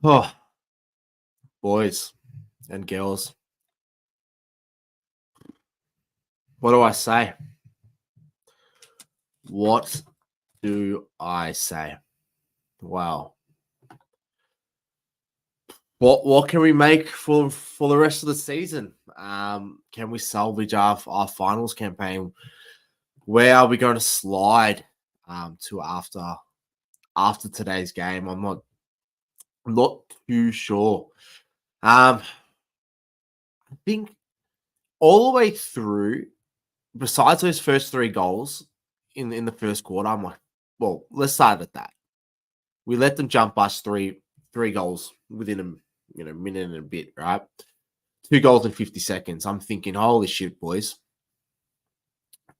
Oh, boys and girls, what do I say? What do I say? Wow. What can we make for the rest of the season? Can we salvage our finals campaign? Where are we going to slide to after today's game? I'm not too sure. I think all the way through, besides those first three goals in the first quarter, I'm like, well, let's start at that. We let them jump us three goals within a minute and a bit, right? 2 goals in 50 seconds. I'm thinking, holy shit, boys.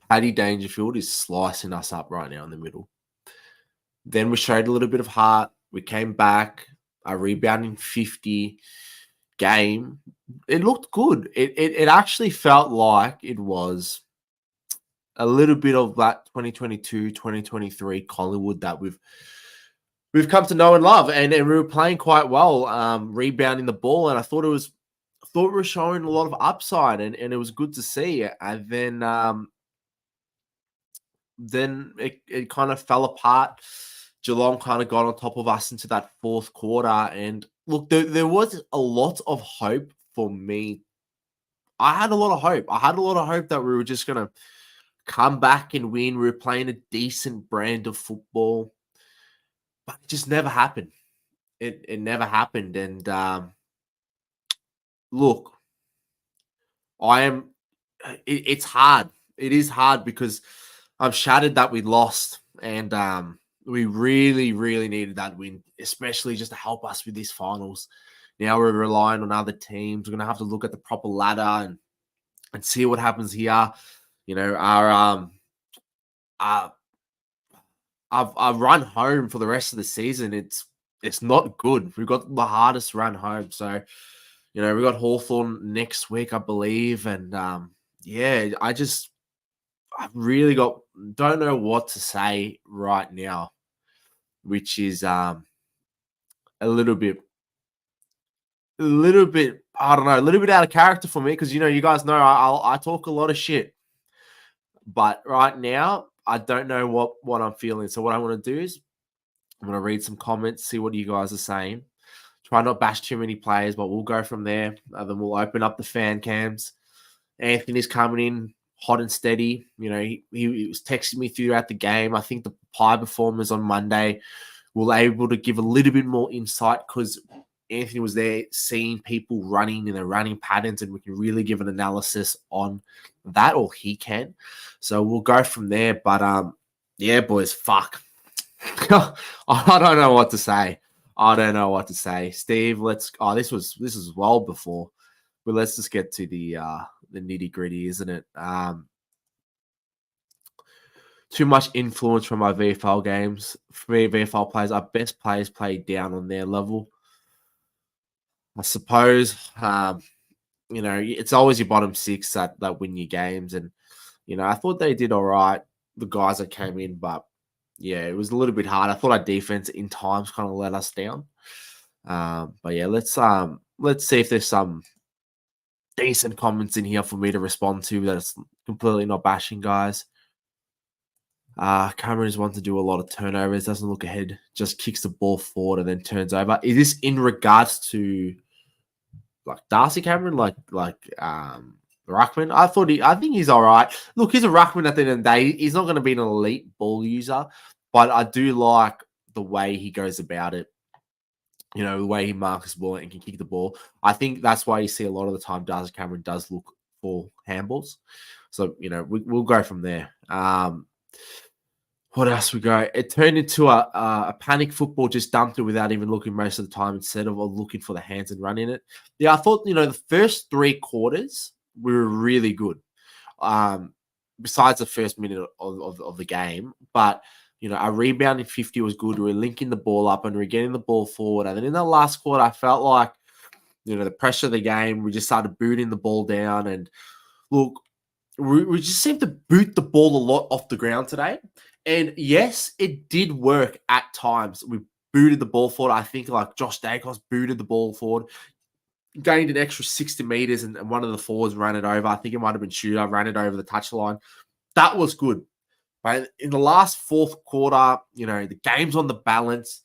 Paddy Dangerfield is slicing us up right now in the middle. Then we showed a little bit of heart. We came back, a rebounding 50 game. It looked good. It actually felt like it was a little bit of that 2022, 2023 Collingwood that we've come to know and love, and we were playing quite well, rebounding the ball, and I thought we were showing a lot of upside, and it was good to see. And then it kind of fell apart. Geelong kind of got on top of us into that fourth quarter, and look, there was a lot of hope for me. I had a lot of hope. I had a lot of hope that we were just going to come back and win. We were playing a decent brand of football, but it just never happened. It never happened. And look, it's hard. It is hard because I'm shattered that we lost, and we really, really needed that win, especially just to help us with these finals. Now we're relying on other teams. We're going to have to look at the proper ladder and see what happens here. You know, our run home for the rest of the season, it's not good. We've got the hardest run home. So, you know, we got Hawthorn next week, I believe. And yeah, I've really don't know what to say right now, which is a little bit, I don't know, a little bit out of character for me because, you know, you guys know I talk a lot of shit. But right now, I don't know what I'm feeling. So what I want to do is I'm going to read some comments, see what you guys are saying. Try not bash too many players, but we'll go from there. Then we'll open up the fan cams. Anthony's coming in hot and steady. You know, he was texting me throughout the game. I think the pie performers on Monday were able to give a little bit more insight because Anthony was there seeing people running in their running patterns, and we can really give an analysis on that, or he can. So we'll go from there. But yeah, boys, fuck. I don't know what to say. I don't know what to say. Steve, this was well before. But let's just get to the nitty-gritty, isn't it? Too much influence from our VFL games. For me, VFL players, our best players play down on their level. I suppose, you know, it's always your bottom six that win your games. And, you know, I thought they did all right, the guys that came in. But, yeah, it was a little bit hard. I thought our defense in times kind of let us down. But, yeah, let's see if there's some decent comments in here for me to respond to that it's completely not bashing guys. Cameron's one to do a lot of turnovers, doesn't look ahead, just kicks the ball forward and then turns over. Is this in regards to like Darcy Cameron, like Ruckman? I think he's all right. Look, he's a Ruckman at the end of the day. He's not going to be an elite ball user, but I do like the way he goes about it. You know, the way he marks the ball and can kick the ball. I think that's why you see a lot of the time Darcy Cameron does look for handballs. So, you know, we'll go from there. What else we go? It turned into a panic football, just dumped it without even looking most of the time instead of looking for the hands and running it. Yeah, I thought, you know, the first 3 quarters we were really good. Besides the first minute of the game. But, you know, our rebounding 50 was good. We were linking the ball up and we were getting the ball forward. And then in the last quarter, I felt like, you know, the pressure of the game, we just started booting the ball down. And look, we just seemed to boot the ball a lot off the ground today. And yes, it did work at times. We booted the ball forward. I think like Josh Dacos booted the ball forward, gained an extra 60 meters, and one of the forwards ran it over. I think it might have been Shooter, ran it over the touchline. That was good. But in the last fourth quarter, the game's on the balance.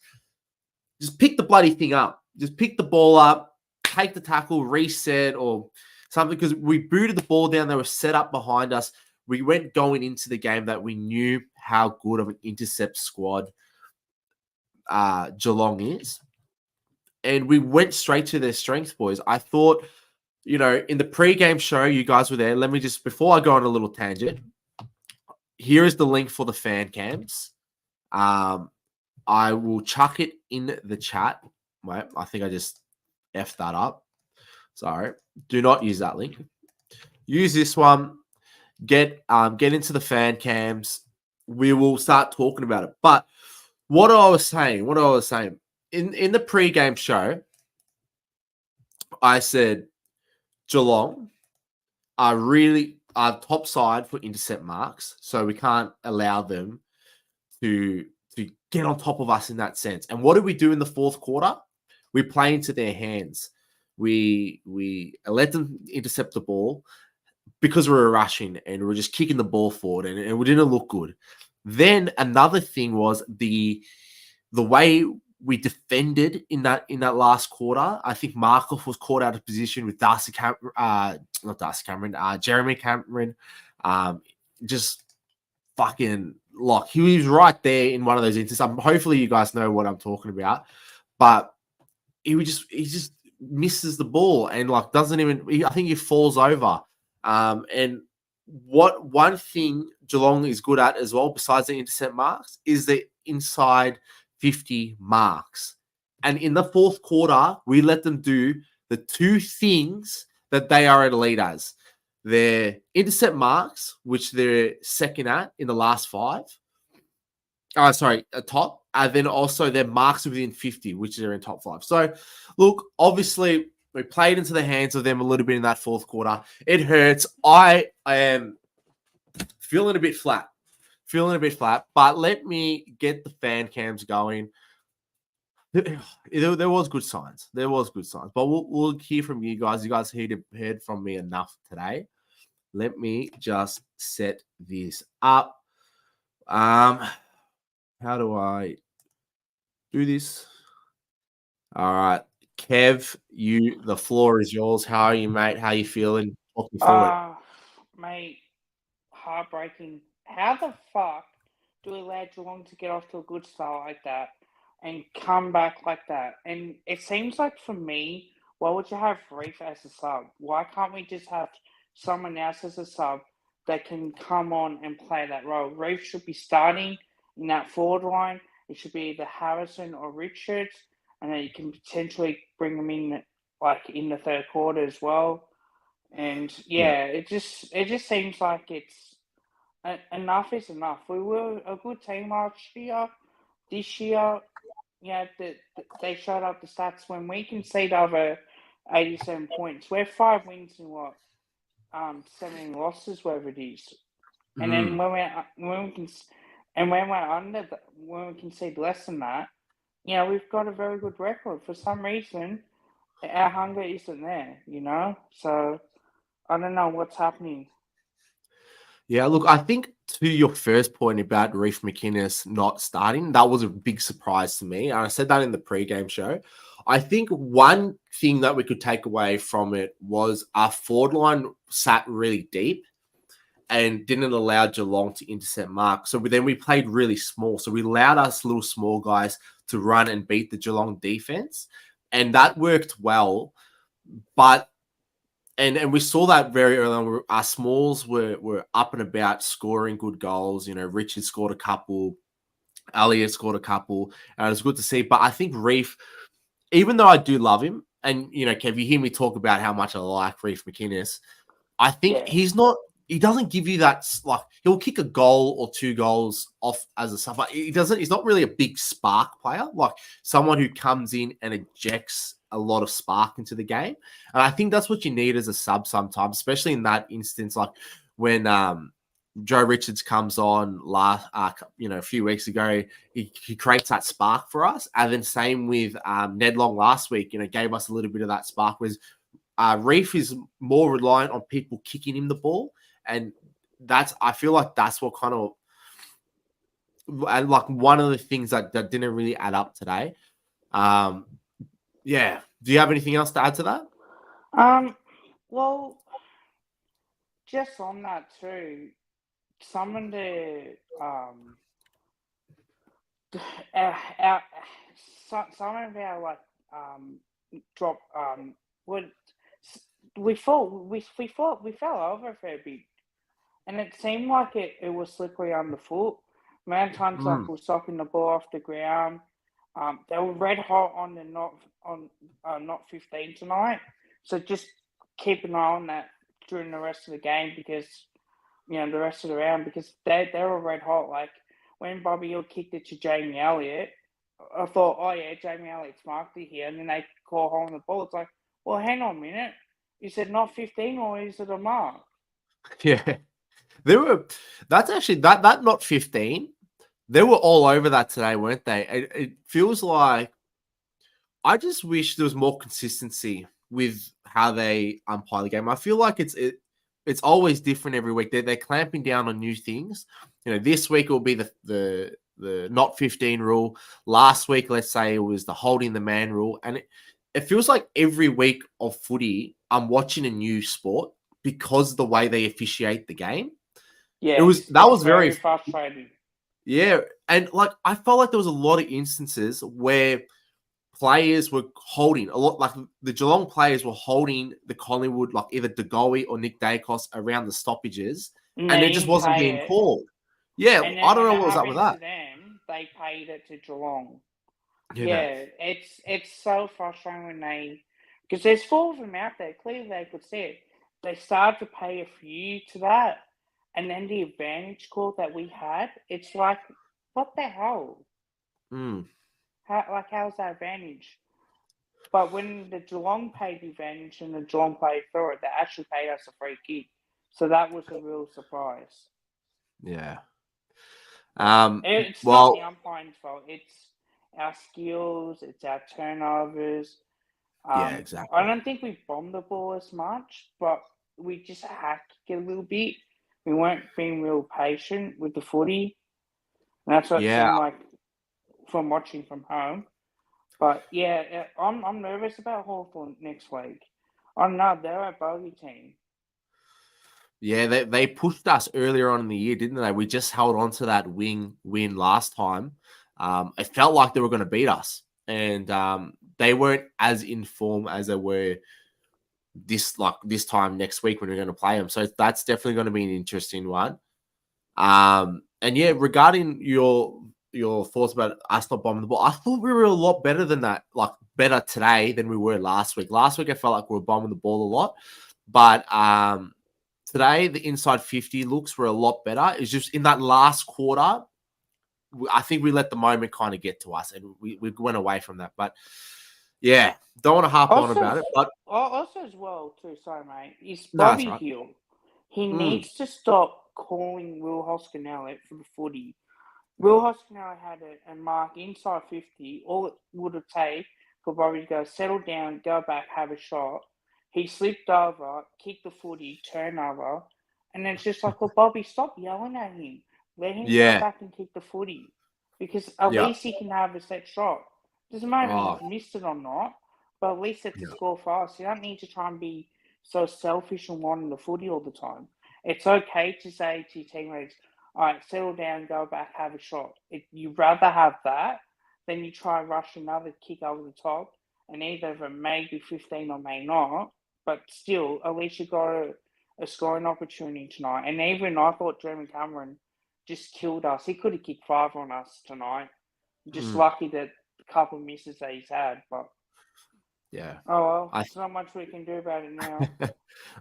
Just pick the bloody thing up. Just pick the ball up, take the tackle, reset or something, because we booted the ball down. They were set up behind us. We went going into the game that we knew how good of an intercept squad Geelong is. And we went straight to their strengths, boys. I thought, in the pre-game show, you guys were there. Let me just, before I go on a little tangent, here is the link for the fan cams. I will chuck it in the chat. Wait, I think I just effed that up. Sorry. Do not use that link. Use this one. Get into the fan cams. We will start talking about it. But what I was saying, in the pre-game show, I said Geelong are really top side for intercept marks, so we can't allow them to get on top of us in that sense. And what did we do in the fourth quarter? We play into their hands. We let them intercept the ball because we were rushing and we were just kicking the ball forward, and we didn't look good. Then another thing was the way we defended in that last quarter. I think Markov was caught out of position with Jeremy Cameron. Just fucking like he was right there in one of those instances. Hopefully you guys know what I'm talking about, but he just misses the ball and like doesn't even. I think he falls over. And one thing Geelong is good at as well, besides the intercept marks, is the inside 50 marks. And in the fourth quarter, we let them do the two things that they are elite as. Their intercept marks, which they're second at in the last five. Top. And then also their marks within 50, which they're in top five. So, look, obviously, we played into the hands of them a little bit in that fourth quarter. It hurts. I am feeling a bit flat. But let me get the fan cams going. There was good signs. But we'll hear from you guys. You guys heard from me enough today. Let me just set this up. How do I do this? All right. Kev, the floor is yours. How are you, mate? How are you feeling? Talk me through it. Mate, heartbreaking. How the fuck do we allow Geelong to get off to a good start like that and come back like that? And it seems like for me, why would you have Reef as a sub? Why can't we just have someone else as a sub that can come on and play that role? Reef should be starting in that forward line. It should be either Harrison or Richards, and then you can potentially bring them in like in the third quarter as well. And it just seems like it's enough is enough. We were a good team last year. This year, they showed up the stats when we concede over 87 points. We're 5 wins and 17 losses, whatever it is. And then when we concede less than that, we've got a very good record. For some reason, our hunger isn't there, So I don't know what's happening. Yeah, look, I think to your first point about Reef McInnes not starting, that was a big surprise to me. And I said that in the pre-game show. I think one thing that we could take away from it was our forward line sat really deep and didn't allow Geelong to intercept mark. So then we played really small. So we allowed us little small guys to run and beat the Geelong defense. And that worked well. But and we saw that very early on. Our smalls were up and about, scoring good goals. Richard scored a couple, Elliott scored a couple, and it was good to see. But I think Reef, even though I do love him, and Kev, you hear me talk about how much I like Reef McInnes, I think he's not. He doesn't give you that, like, he'll kick a goal or two goals off as a sub, but he's not really a big spark player, like someone who comes in and injects a lot of spark into the game. And I think that's what you need as a sub sometimes, especially in that instance, like when Joe Richards comes on a few weeks ago. He creates that spark for us, and then same with Ned Long last week. Gave us a little bit of that spark. Was Reef is more reliant on people kicking him the ball, and I feel like that's what kind of, and like one of the things that didn't really add up today. Yeah. Do you have anything else to add to that? Well, just on that too, some of the our some of our drop would we fell over a fair bit, and it seemed like it was slippery underfoot. Amount of times like we're stopping the ball off the ground. They were red hot on the not 15 tonight, so just keep an eye on that during the rest of the game, because the rest of the round, because they were red hot. Like when Bobby Hill kicked it to Jamie Elliott, I thought, oh yeah, Jamie Elliott's marked it here, and then they call home the ball. It's like, well, hang on a minute, you said not 15, or is it a mark? Yeah, that's actually that not 15. They were all over that today, weren't they? It feels like, I just wish there was more consistency with how they umpire the game. I feel like it's always different every week. They're clamping down on new things. This week it will be the not 15 rule. Last week, let's say, it was the holding the man rule. And it feels like every week of footy, I'm watching a new sport because of the way they officiate the game. Yeah, that was very frustrating. Yeah, and like I felt like there was a lot of instances where players were holding a lot, like the Geelong players were holding the Collingwood, like either DeGoey or Nick Dacos around the stoppages, and it just wasn't being called. Yeah, I don't know what was up with that. To them, they paid it to Geelong. Yeah, it's so frustrating when because there's 4 of them out there. Clearly, they could see it. They started to pay a few to that, and then the advantage call that we had. It's like, what the hell? How's that advantage? But when the Geelong paid the advantage and the Geelong played for it, they actually paid us a free kick. So that was a real surprise. Yeah. It's not the umpire's fault. It's our skills. It's our turnovers. Yeah, exactly. I don't think we bombed the ball as much, but we just hacked it a little bit. We weren't being real patient with the footy. And that's what it seemed like from watching from home. But yeah, I'm nervous about Hawthorn next week. I don't know, they're a bogey team. Yeah, they pushed us earlier on in the year, didn't they? We just held on to that win last time. It felt like they were going to beat us, and they weren't as in form as they were this time next week when we're going to play them. So that's definitely going to be an interesting one. And yeah, regarding your thoughts about us not bombing the ball, I thought we were a lot better than that, like better today than we were last week. Last week I felt like we were bombing the ball a lot, but today the inside 50 looks were a lot better. It's just in that last quarter, I think we let the moment kind of get to us, and we went away from that. But yeah, don't want to harp on about it. But also as well too, sorry mate, is Bobby Hill. He needs to stop calling Will Hoskinelli for the footy. Will Hoskinelli had a mark inside 50. All it would have taken for Bobby to go, settle down, go back, have a shot. He slipped over, kicked the footy, turnover, and it's just like, well, Bobby, stop yelling at him. Let him go back and kick the footy, because at least he can have a set shot. Doesn't matter if he's missed it or not, but at least it's a score for us. You don't need to try and be so selfish and wanting the footy all the time. It's okay to say to your teammates, all right, settle down, go back, have a shot. You'd rather have that than you try and rush another kick over the top, and either of them may be 15 or may not, but still, at least you got a scoring opportunity tonight. And even I thought Jeremy Cameron just killed us. He could have kicked 5 on us tonight. Just lucky that a couple of misses that he's had, but yeah. Oh well, there's not much we can do about it now.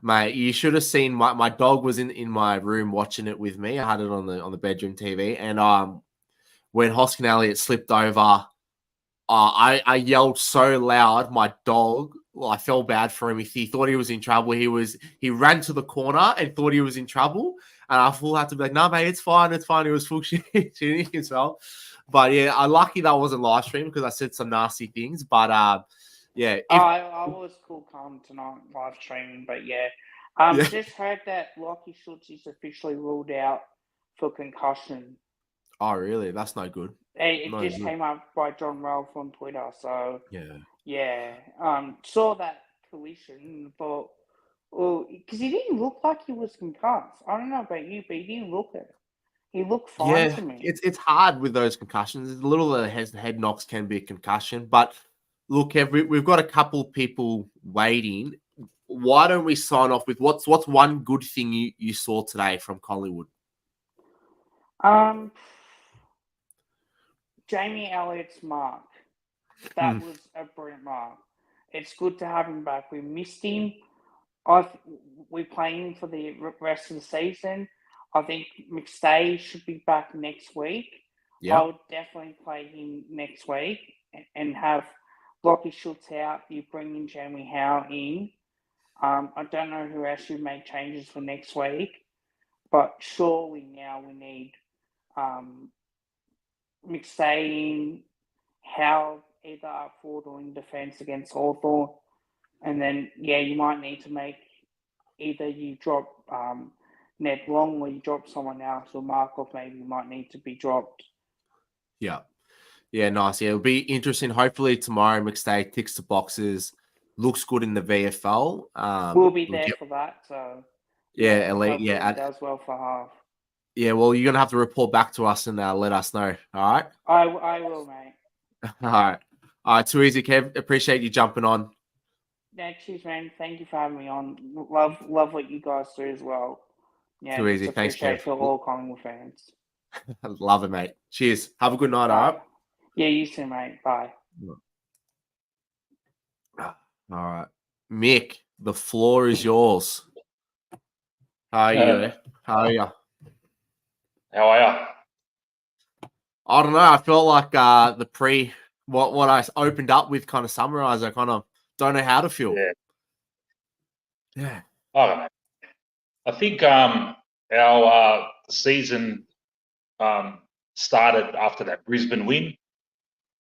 Mate, you should have seen my dog was in my room watching it with me. I had it on the bedroom TV, and when Hoskin Elliott slipped over, I yelled so loud. My dog, I felt bad for him. He thought he was in trouble. He ran to the corner and thought he was in trouble, And I full had to be like, no, mate, it's fine. It was full shooting himself. But yeah, I'm lucky that wasn't live stream because I said some nasty things. But yeah. I was cool, calm tonight, live streaming, but yeah. Yeah. Just heard that Lockie Schultz is officially ruled out for concussion. Oh, really? That's no good. It just came up by John Ralph on Twitter, so yeah. Saw that collision, but because he didn't look like he was concussed. I don't know about you, but he didn't look it. He looked fine to me. It's hard with those concussions. A little head knocks can be a concussion, but look, we've got a couple people waiting. Why don't we sign off with what's one good thing you saw today from Collingwood? Jamie Elliott's mark. That was a brilliant mark. It's good to have him back. We missed him. We're playing for the rest of the season. I think McStay should be back next week. Yeah. I would definitely play him next week and have Lockie Schultz out. You bring in Jeremy Howe in. I don't know who else you make changes for next week, but surely now we need McStay in, Howe either up forward or in defence against Hawthorn. And then, you might need to make either you drop Ned Long or you drop someone else, or Markov maybe might need to be dropped. Yeah. Yeah, nice. Yeah, it'll be interesting. Hopefully tomorrow McStay ticks the boxes, looks good in the VFL. We'll be there for that. So elite. It does well for half. Yeah, well, you're gonna have to report back to us and let us know. All right. I will, mate. All right. Too easy, Kev. Appreciate you jumping on. Yeah, cheers, man. Thank you for having me on. Love what you guys do as well. Yeah, too easy. Thanks, Kev. For all Collingwood fans. Love it, mate. Cheers. Have a good night. All right. Yeah, you too, mate. Bye. All right, Mick. The floor is yours. How are you? How are you? I don't know. I felt like the what I opened up with kind of summarized. I kind of don't know how to feel. Yeah. I think our season started after that Brisbane win,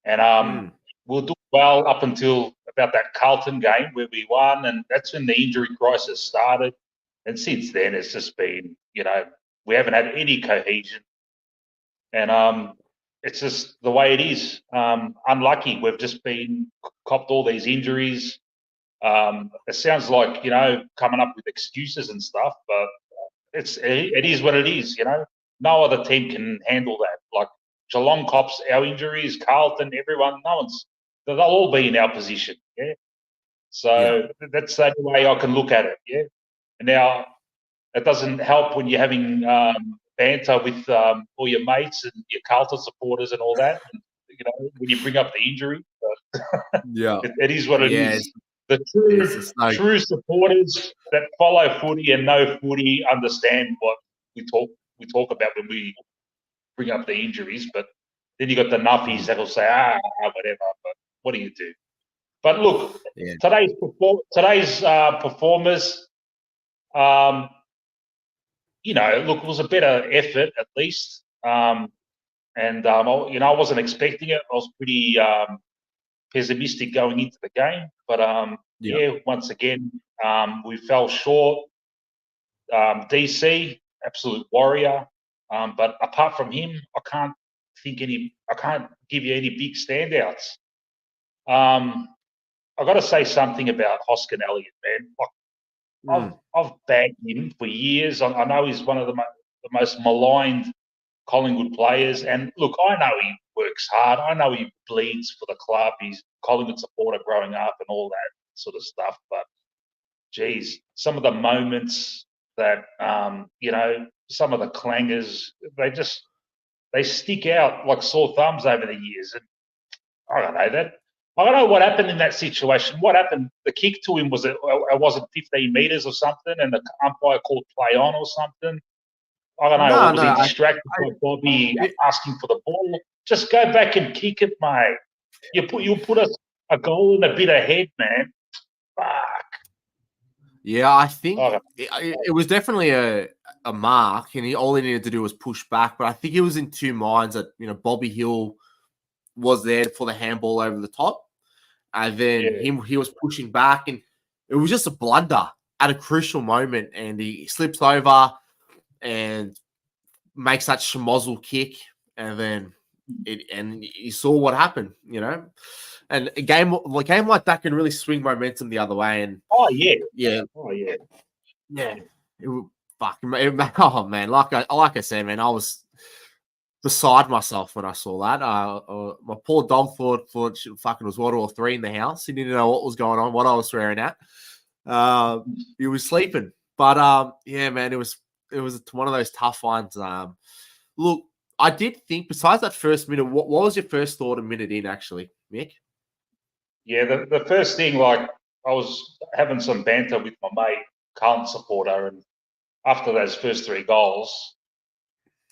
and we'll do well up until about that Carlton game where we won, and that's when the injury crisis started. And since then, it's just been, we haven't had any cohesion, and it's just the way it is. Unlucky. We've just been copped all these injuries. It sounds like, coming up with excuses and stuff, but it is what it is, No other team can handle that. Like Geelong cops our injuries, Carlton, everyone, they'll all be in our position, So that's the only way I can look at it, And now it doesn't help when you're having banter with all your mates and your Carlton supporters and all that, and, when you bring up the injury. But it is what it is. The true supporters that follow footy and know footy understand what we talk about when we bring up the injuries. But then you got the nuffies that'll say, whatever. But what do you do? But look, today's performers, look, it was a better effort at least. I wasn't expecting it. I was pretty pessimistic going into the game, but once again, we fell short. DC, absolute warrior, but apart from him, I can't give you any big standouts. I've got to say something about Hoskin Elliott, man. I've bagged him for years. I know he's one of the most maligned Collingwood players, and look, I know he works hard. I know he bleeds for the club. He's a Collingwood supporter growing up and all that sort of stuff. But, geez, some of the moments that, some of the clangers, they stick out like sore thumbs over the years. And I don't know that. I don't know what happened in that situation. What happened? The kick to him was it wasn't 15 meters or something, and the umpire called play on or something. I don't know. Was he distracted by Bobby asking for the ball? Just go back and kick it, mate. You put a goal in a bit ahead, man. Fuck. Yeah, I think it was definitely a mark, and all he needed to do was push back. But I think he was in two minds that Bobby Hill was there for the handball over the top, and then he was pushing back, and it was just a blunder at a crucial moment, and he slips over and makes that schmozzle kick, and then you saw what happened, And a game like that can really swing momentum the other way. And yeah. Oh man, like I said, man, I was beside myself when I saw that. My poor dog thought fucking was World War III in the house. He didn't know what was going on, what I was swearing at. He was sleeping, but yeah, man, it was one of those tough ones. Look, I did think besides that first minute, what was your first thought a minute in, actually, Mick? Yeah, the first thing, like, I was having some banter with my mate, Carlton supporter, and after those first 3 goals,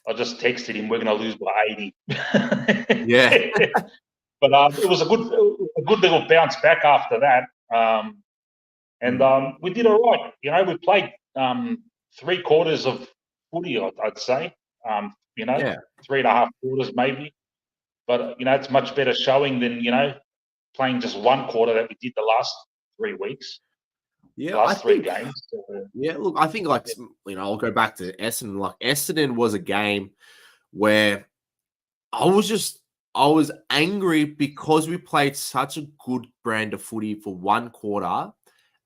I just texted him, "We're going to lose by 80." Yeah. But it was a good little bounce back after that, and we did all right. We played 3 quarters of footy, I'd say. 3.5 quarters maybe. But it's much better showing than playing just 1 quarter that we did the last 3 weeks. Yeah, last 3 games. Yeah, look, I think I'll go back to Essendon. Like, Essendon was a game where I was angry because we played such a good brand of footy for 1 quarter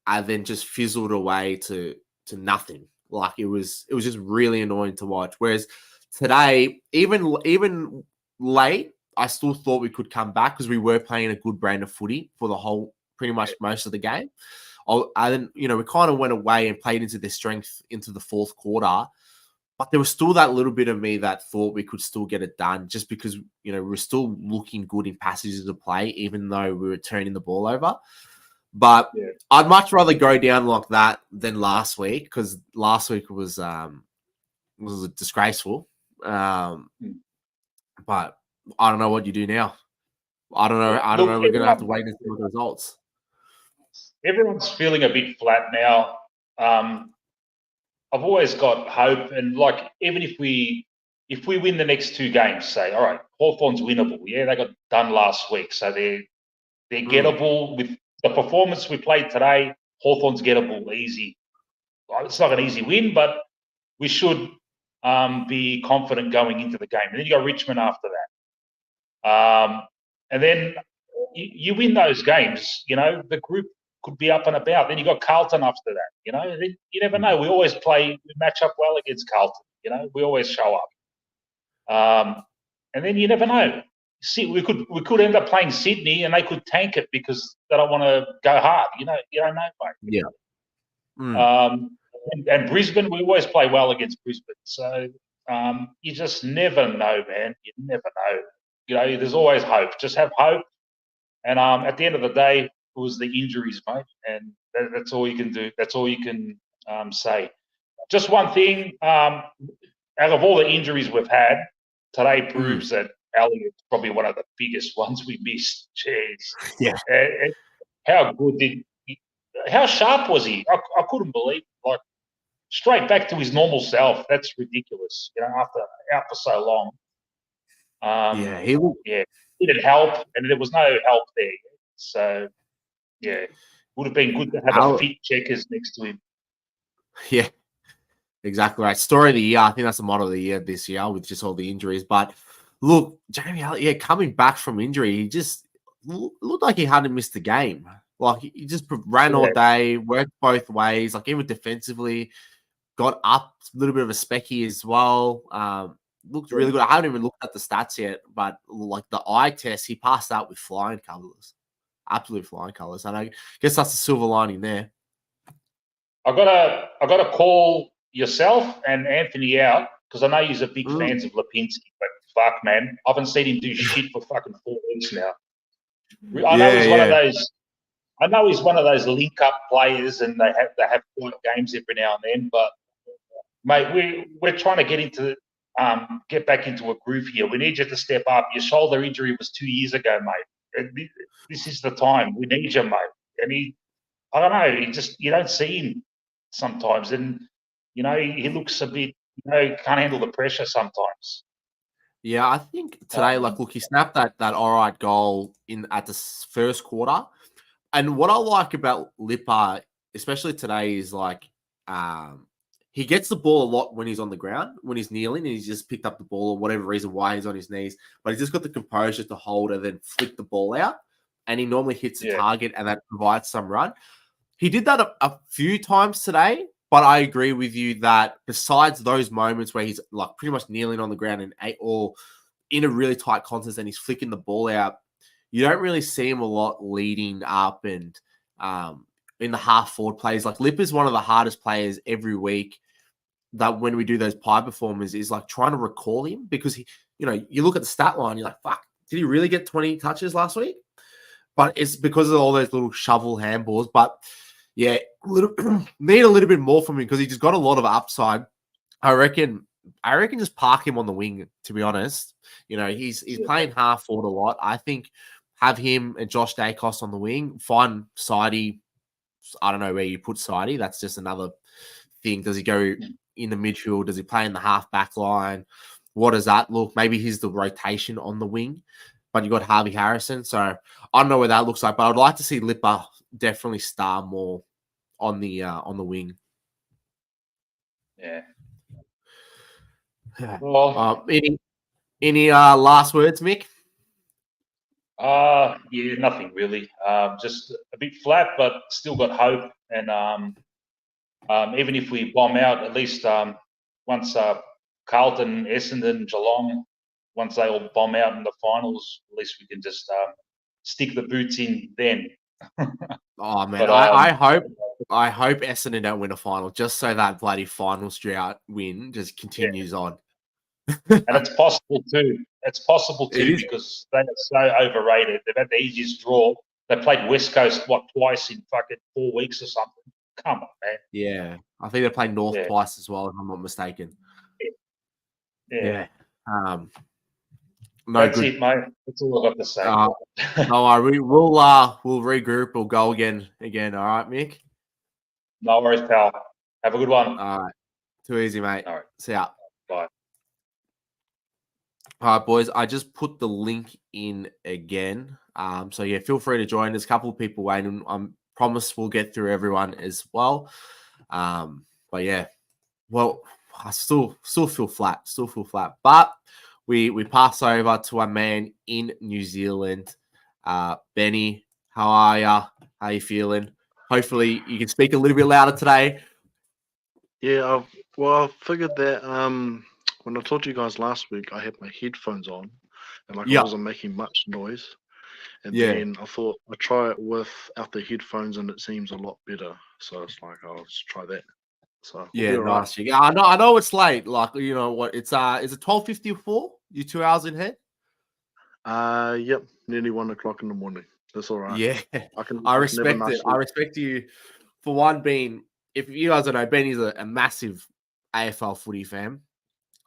and then just fizzled away to nothing. Like, it was just really annoying to watch. Whereas today, even late, I still thought we could come back because we were playing a good brand of footy for the whole, pretty much most of the game. And then, we kind of went away and played into their strength into the 4th quarter. But there was still that little bit of me that thought we could still get it done just because, we were still looking good in passages of play, even though we were turning the ball over. But I'd much rather go down like that than last week, because last week was disgraceful. But I don't know what you do now. I don't know. We're going to have to wait and see the results. Everyone's feeling a bit flat now. I've always got hope, and like, even if we win the next 2 games, say, all right, Hawthorn's winnable. Yeah, they got done last week, so they're gettable. With the performance we played today, Hawthorn's gettable easy. It's not an easy win, but we should be confident going into the game. And then you got Richmond after that, and then you win those games. The group could be up and about. Then you got Carlton after that. Then you never know. We match up well against Carlton. We always show up. And then you never know. See, we could end up playing Sydney, and they could tank it because they don't want to go hard. You don't know, mate. Yeah. And Brisbane, we always play well against Brisbane. So you just never know, man. You never know. There's always hope. Just have hope. And at the end of the day, it was the injuries, mate, and that's all you can do. That's all you can say. Just one thing, out of all the injuries we've had, today proves that Elliott's probably one of the biggest ones we missed. Jeez. Yeah. And how sharp was he? I couldn't believe it. Like, straight back to his normal self. That's ridiculous, after out for so long. He didn't help, and there was no help there. So, yeah, would have been good to have a fit Checkers next to him. Yeah, exactly right. Story of the year. I think that's the motto of the year this year with just all the injuries. But look, Jamie Elliott, coming back from injury, he just looked like he hadn't missed the game. Like, he just ran all day, worked both ways. Like, even defensively, got up a little bit of a specky as well. Looked really good. I haven't even looked at the stats yet, but like the eye test, he passed out with flying colours. Absolute flying colours. And I guess that's the silver lining there. I gotta call yourself and Anthony out, because I know you're a big fans of Lipinski, but fuck, man, I haven't seen him do shit for fucking 4 weeks now. I know he's one of those link-up players, and they have quiet games every now and then. But mate, we're trying to get back into a groove here. We need you to step up. Your shoulder injury was 2 years ago, mate. This is the time. We need you, mate. And I don't know. You don't see him sometimes, and he looks a bit, can't handle the pressure sometimes. Yeah, I think today, look, he snapped that all right goal at the first quarter. And what I like about Lipper, especially today, is he gets the ball a lot when he's on the ground, when he's kneeling, and he's just picked up the ball or whatever reason why he's on his knees. But he's just got the composure to hold and then flick the ball out. And he normally hits the target, and that provides some run. He did that a few times today, but I agree with you that besides those moments where he's like pretty much kneeling on the ground or in a really tight contest and he's flicking the ball out, you don't really see him a lot leading up and in the half forward plays. Like Lip is one of the hardest players every week that when we do those pie performers is like trying to recall him because he, you look at the stat line, you're like, fuck, did he really get 20 touches last week? But it's because of all those little shovel handballs. But yeah, need a little bit more from him because he just got a lot of upside. I reckon just park him on the wing, to be honest. He's playing half forward a lot. I think have him and Josh Dacos on the wing. Find Sidey. I don't know where you put Sidey. That's just another thing. Does he go in the midfield? Does he play in the half back line? What does that look? Maybe he's the rotation on the wing, but you got Harvey Harrison. So I don't know what that looks like, but I'd like to see Lipper definitely star more on the wing. Yeah. Well, any last words, Mick? Yeah, nothing really. Just a bit flat, but still got hope. And even if we bomb out, at least once Carlton, Essendon, Geelong, once they all bomb out in the finals, at least we can just stick the boots in then. Oh man, but, I hope Essendon don't win a final, just so that bloody finals drought win just continues on. And it's possible too. It's possible too because they're so overrated. They've had the easiest draw. They played West Coast twice in fucking 4 weeks or something. Come on, man. Yeah, I think they played North twice as well, if I'm not mistaken. Yeah. No, that's it, mate. That's all I've got to say. No worries. We'll regroup. We'll go again. All right, Mick? No worries, pal. Have a good one. All right. Too easy, mate. All right. See ya. Bye. All right, boys. I just put the link in again. So yeah, feel free to join. There's a couple of people waiting. I promise we'll get through everyone as well. But yeah, well, I still feel flat. But we pass over to a man in New Zealand. Benny, how are ya? How you feeling? Hopefully you can speak a little bit louder today. Yeah, I figured that when I talked to you guys last week, I had my headphones on and I wasn't making much noise. And then I thought I'd try it without the headphones and it seems a lot better. So it's like, I'll just try that. So nice. Right. I know it's late. Like, you know what? It's is it 12:54? You 2 hours ahead? Yep, nearly 1 o'clock in the morning. That's all right. Yeah, I respect it. I respect you for one being. If you guys don't know, Benny's a massive AFL footy fan.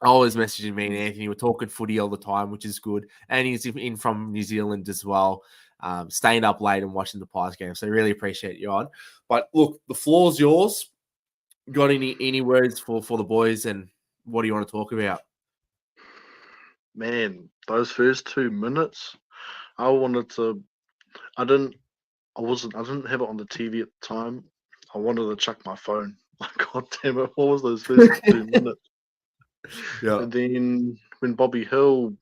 Always messaging me and Anthony. We're talking footy all the time, which is good. And he's in from New Zealand as well, staying up late and watching the Pies game. So really appreciate you on. But look, the floor's yours. Got any words for the boys, and what do you want to talk about? Man, those first 2 minutes, I didn't have it on the TV at the time. I wanted to check my phone. Like, God damn it, what was those first 2 minutes? Yeah. And then when Bobby Hill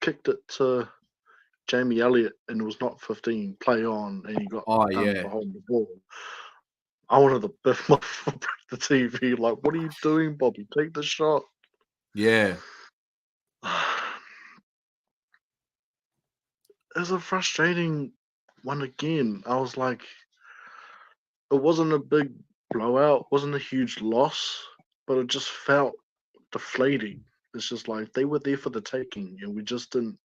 kicked it to Jamie Elliott and it was not 15, play on, and he got done for holding the ball. I wanted to biff the TV. Like, what are you doing, Bobby? Take the shot. Yeah. It was a frustrating one again. I was like, it wasn't a big blowout, wasn't a huge loss, but it just felt deflating. It's just like they were there for the taking and we just didn't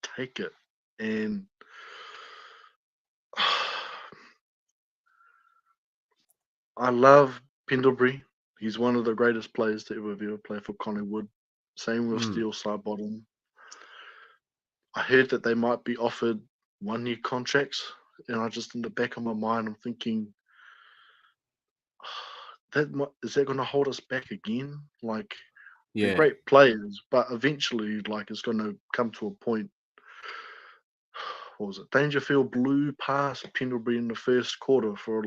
take it. And I love Pendlebury. He's one of the greatest players to ever play for Collingwood. Same with Steele Sidebottom. I heard that they might be offered 1-year contracts, and I just in the back of my mind, I'm thinking, is that going to hold us back again? Like, they're Yeah. great players, but eventually, like, it's going to come to a point. What was it? Dangerfield blew past Pendlebury in the first quarter for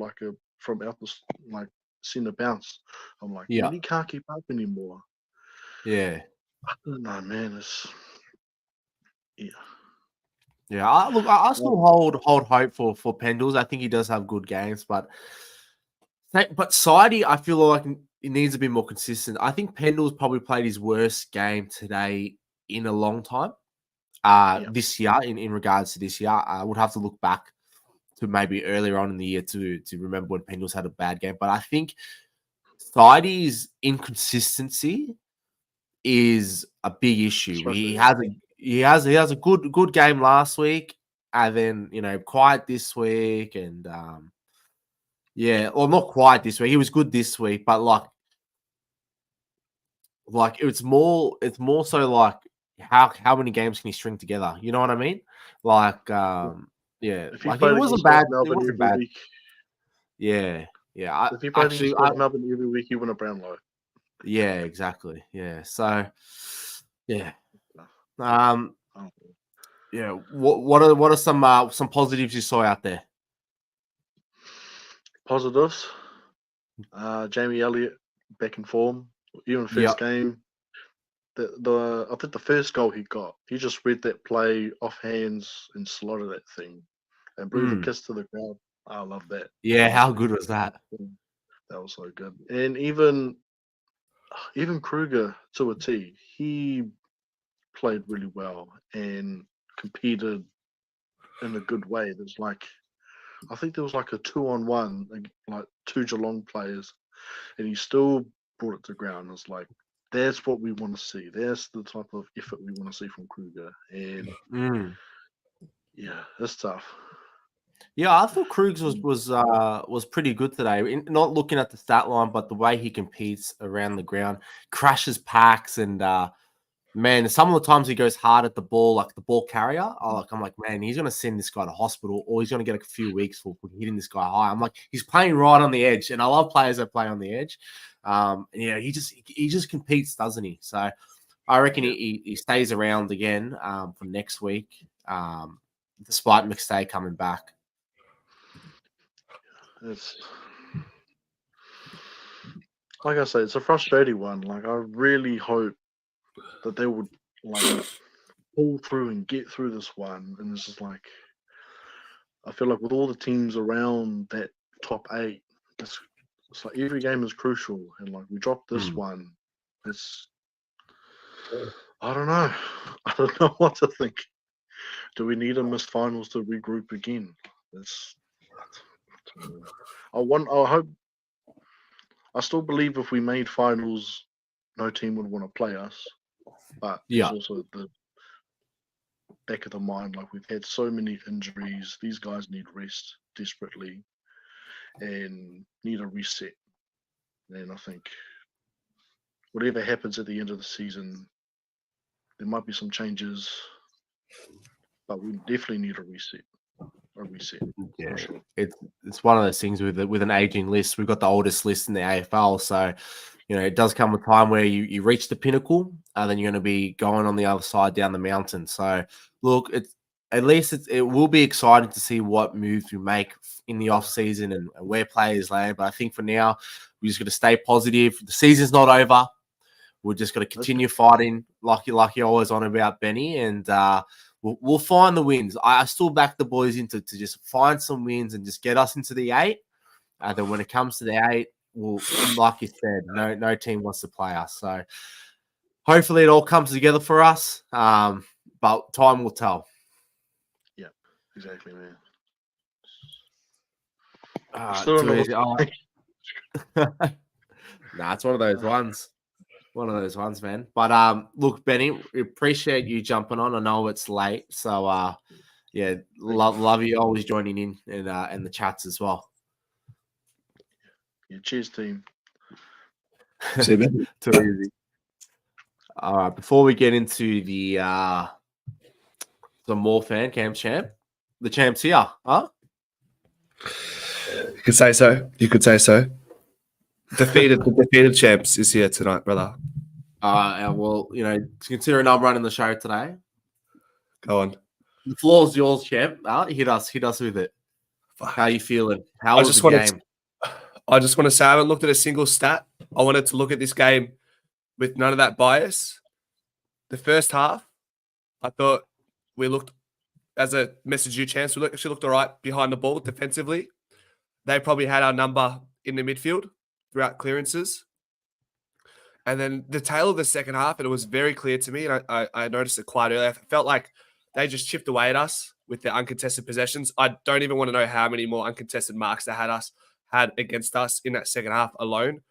from out the centre bounce. I'm like, Yeah. man, he can't keep up anymore. Yeah. I don't know, man. Yeah. Yeah, I still hold hope for Pendles. I think he does have good games, but Sidey, I feel like he needs to be more consistent. I think Pendles probably played his worst game today in a long time. This year, in regards to this year, I would have to look back to maybe earlier on in the year to remember when Pendles had a bad game. But I think Sidey's inconsistency is a big issue. He has a good game last week, and then quiet this week, and not quiet this week. He was good this week, but like it's more so like how many games can he string together? You know what I mean? Like If he like played it wasn't against bad. Melbourne It wasn't every bad. week, Yeah. if he played against Melbourne every week, he won a Brownlow. Yeah, exactly. Yeah. So yeah. Yeah. What are some positives you saw out there? Positives. Jamie Elliott back in form. Even first game. I think the first goal he got, he just read that play off hands and slotted that thing and blew the kiss to the crowd. I love that. Yeah, how good was that? That was so good. And even Kruger to a T, he played really well and competed in a good way. I think there was like a 2-on-1, like two Geelong players, and he still brought it to ground. It's like, that's what we want to see. That's the type of effort we want to see from Kruger. And yeah, it's tough. Yeah, I thought Krugs was pretty good today. Not looking at the stat line, but the way he competes around the ground, crashes packs, and man, some of the times he goes hard at the ball, like the ball carrier. I'm like, man, he's gonna send this guy to hospital, or he's gonna get a few weeks for hitting this guy high. I'm like, he's playing right on the edge, and I love players that play on the edge. He just competes, doesn't he? So I reckon he stays around again for next week, despite McStay coming back. It's like I say, it's a frustrating one. Like, I really hope that they would pull through and get through this one. And it's just like, I feel like with all the teams around that top 8, it's like every game is crucial. And like, we dropped this one. I don't know. I don't know what to think. Do we need a missed finals to regroup again? I hope. I still believe if we made finals, no team would want to play us. But there's also the back of the mind, like, we've had so many injuries. These guys need rest desperately and need a reset. And I think whatever happens at the end of the season, there might be some changes, but we definitely need a reset. Yeah, sure. It's one of those things with an aging list. We've got the oldest list in the AFL, so it does come a time where you reach the pinnacle, and then you're going to be going on the other side down the mountain. So look, it will be exciting to see what moves we make in the off season and where players land. But I think for now, we just got to stay positive. The season's not over. We're just got to continue fighting like you're always on about, Benny, and we'll find the wins. I still back the boys to just find some wins and just get us into the 8. Then when it comes to the 8, well, like you said, no team wants to play us. So hopefully it all comes together for us. But time will tell. Yeah, exactly, man. It's one of those ones. One of those ones, man. But look, Benny, we appreciate you jumping on. I know it's late, so love you always joining in and the chats as well. Yeah, cheers, team. Too easy. All right, before we get into the some more fan cam, champ, the champ's here, huh? You could say so. The defeated champs is here tonight, brother. Well, considering I'm running the show today, Go on. the floor's yours, champ. Hit us with it. How you feeling? How was the game? I just want to say I haven't looked at a single stat. I wanted to look at this game with none of that bias. The first half, I thought we looked, as a message you, Chance, we actually looked all right behind the ball defensively. They probably had our number in the midfield throughout clearances. And then the tail of the second half, and it was very clear to me, and I noticed it quite early, I felt like they just chipped away at us with their uncontested possessions. I don't even want to know how many more uncontested marks they had against us in that second half alone.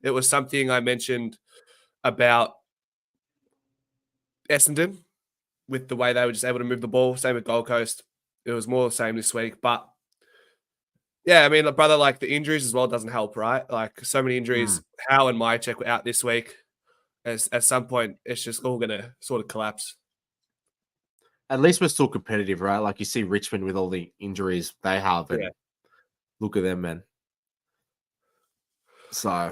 It was something I mentioned about Essendon with the way they were just able to move the ball. Same with Gold Coast. It was more the same this week. But, yeah, I mean, brother, like the injuries as well doesn't help, right? Like so many injuries. Howe and Mychek were out this week. At some point, it's just all going to sort of collapse. At least we're still competitive, right? Like you see Richmond with all the injuries they have. And look at them, man. So,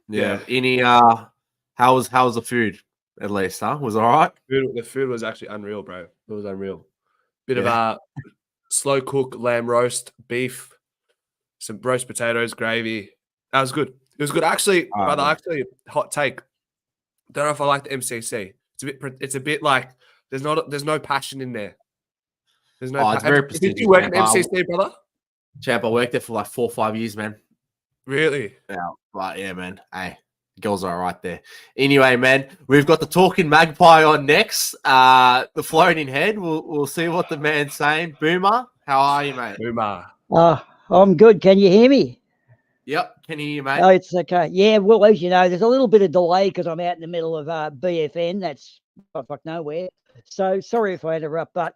yeah. Any how was the food at least, huh? Was it all right? The food was actually unreal, bro. It was unreal. Bit of a slow cook lamb roast, beef, some roast potatoes, gravy. That was good. It was good. Actually, brother, hot take. Don't know if I like the MCC. It's a bit like there's no passion in there. There's no it's very prestigious. Did you work at MCC, brother? Champ, I worked there for like 4 or 5 years, man. Really? Yeah, but yeah, man. Hey, girls are right there. Anyway, man, we've got the talking magpie on next. The floating head. We'll see what the man's saying. Boomer, how are you, mate? Boomer. I'm good. Can you hear me? Yep, can you hear you, mate? Oh, it's okay. Yeah, well, as you know, there's a little bit of delay because I'm out in the middle of BFN. That's fuck nowhere. So sorry if I interrupt, but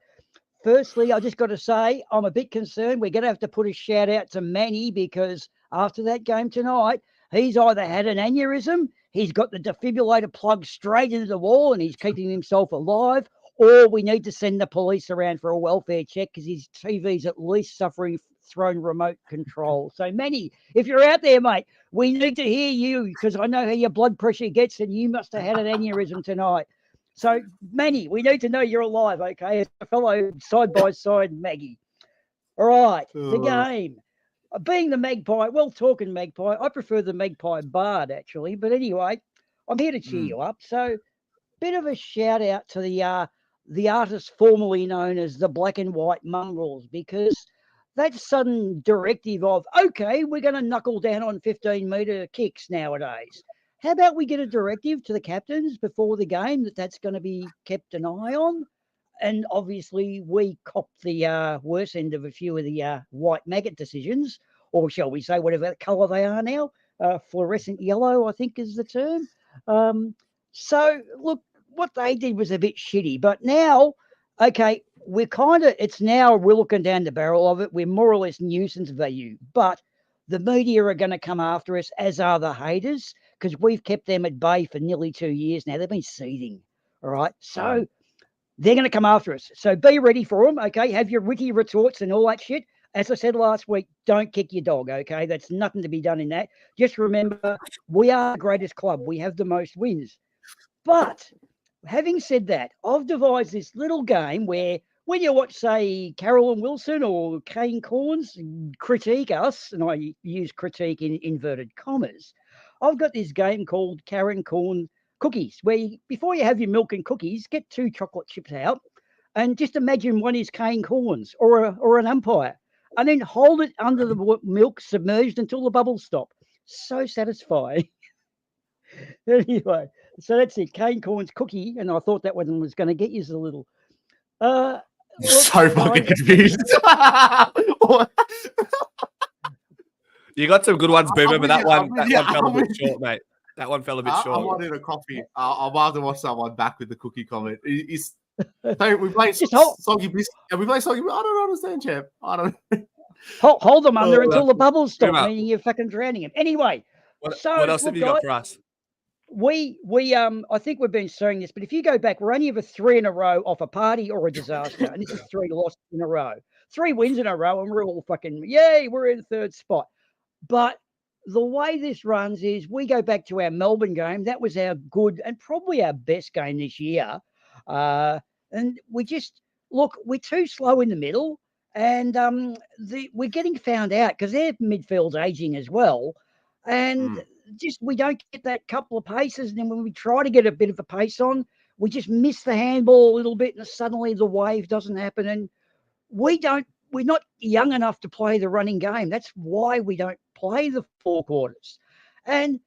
firstly, I just got to say I'm a bit concerned. We're going to have to put a shout out to Manny because after that game tonight, he's either had an aneurysm, he's got the defibrillator plugged straight into the wall and he's keeping himself alive, or we need to send the police around for a welfare check because his TV's at least suffering thrown remote control. So, Manny, if you're out there, mate, we need to hear you because I know how your blood pressure gets and you must have had an aneurysm tonight. So, Manny, we need to know you're alive, okay? As a fellow side-by-side Maggie. All right, the game. Being the Magpie, talking Magpie, I prefer the Magpie Bard, actually. But anyway, I'm here to cheer you up. So, bit of a shout-out to the artist formerly known as the Black and White Mongrels because that sudden directive of, okay, we're going to knuckle down on 15-metre kicks nowadays. How about we get a directive to the captains before the game that's going to be kept an eye on? And obviously, we copped the worst end of a few of the white maggot decisions, or shall we say whatever colour they are now. Fluorescent yellow, I think, is the term. So, look, what they did was a bit shitty. But now, okay, we're looking down the barrel of it. We're more or less nuisance value. But the media are going to come after us, as are the haters, because we've kept them at bay for nearly 2 years now. They've been seething, all right? So they're going to come after us. So be ready for them, okay? Have your witty retorts and all that shit. As I said last week, don't kick your dog, okay? That's nothing to be done in that. Just remember, we are the greatest club. We have the most wins. But having said that, I've devised this little game where when you watch, say, Carolyn Wilson or Kane Corns critique us, and I use critique in inverted commas, I've got this game called Karen Corn Cookies, where before you have your milk and cookies, get 2 chocolate chips out and just imagine one is Kane Corns or an umpire, and then hold it under the milk submerged until the bubbles stop. So satisfying. Anyway, so that's it. Kane Corn's cookie, and I thought that one was going to get you a little. So fucking confused. You got some good ones, Boomer, but that one fell a bit short, mate. That one fell a bit short. I might need a coffee. I'll have to watch that one back with the cookie comment. We play soggy biscuit. We play soggy. I don't understand, champ. I don't. Hold them under until the bubbles stop, meaning you're fucking drowning them. Anyway, what else have you got for us? We I think we've been saying this, but if you go back, we're only ever 3 in a row off a party or a disaster, and this is 3 losses in a row, 3 wins in a row, and we're all fucking yay, we're in 3rd spot. But the way this runs is we go back to our Melbourne game. That was our good and probably our best game this year. And we just, look, we're too slow in the middle. And we're getting found out because their midfield's aging as well. And just we don't get that couple of paces. And then when we try to get a bit of a pace on, we just miss the handball a little bit and suddenly the wave doesn't happen. And we're not young enough to play the running game. That's why we don't play the four quarters. And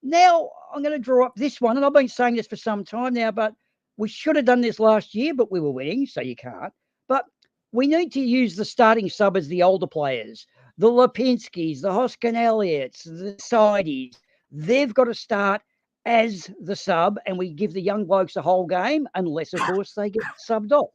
now I'm going to draw up this one. And I've been saying this for some time now, but we should have done this last year, but we were winning, so you can't. But we need to use the starting sub as the older players, the Lipinskis, the Hoskin Elliots, the Sideys. They've got to start as the sub, and we give the young blokes the whole game, unless, of course, they get subbed off.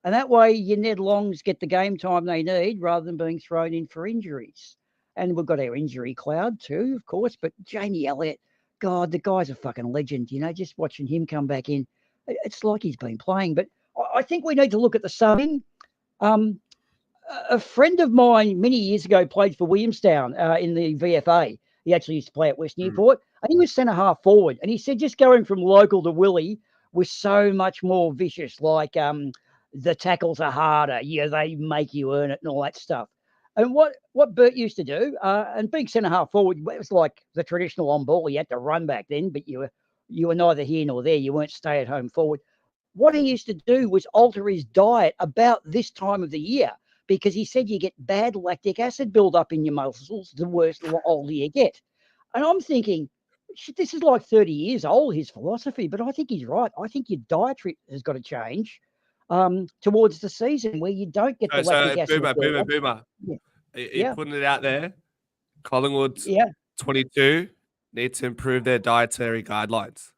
And that way, your Ned Longs get the game time they need rather than being thrown in for injuries. And we've got our injury cloud too, of course. But Jamie Elliott, God, the guy's a fucking legend. Just watching him come back in, it's like he's been playing. But I think we need to look at the subbing. A friend of mine many years ago played for Williamstown in the VFA. He actually used to play at West Newport. And he was centre half forward. And he said just going from local to Willie was so much more vicious. Like the tackles are harder. They make you earn it and all that stuff. And what Bert used to do, and being centre half forward, it was like the traditional on ball. You had to run back then, but you were neither here nor there. You weren't stay at home forward. What he used to do was alter his diet about this time of the year because he said you get bad lactic acid build-up in your muscles the worse the older you get. And I'm thinking, shit, this is like 30 years old, his philosophy, but I think he's right. I think your dietary has got to change towards the season where you don't get the lactic acid. Boomer. You're putting it out there. Collingwood 22 need to improve their dietary guidelines.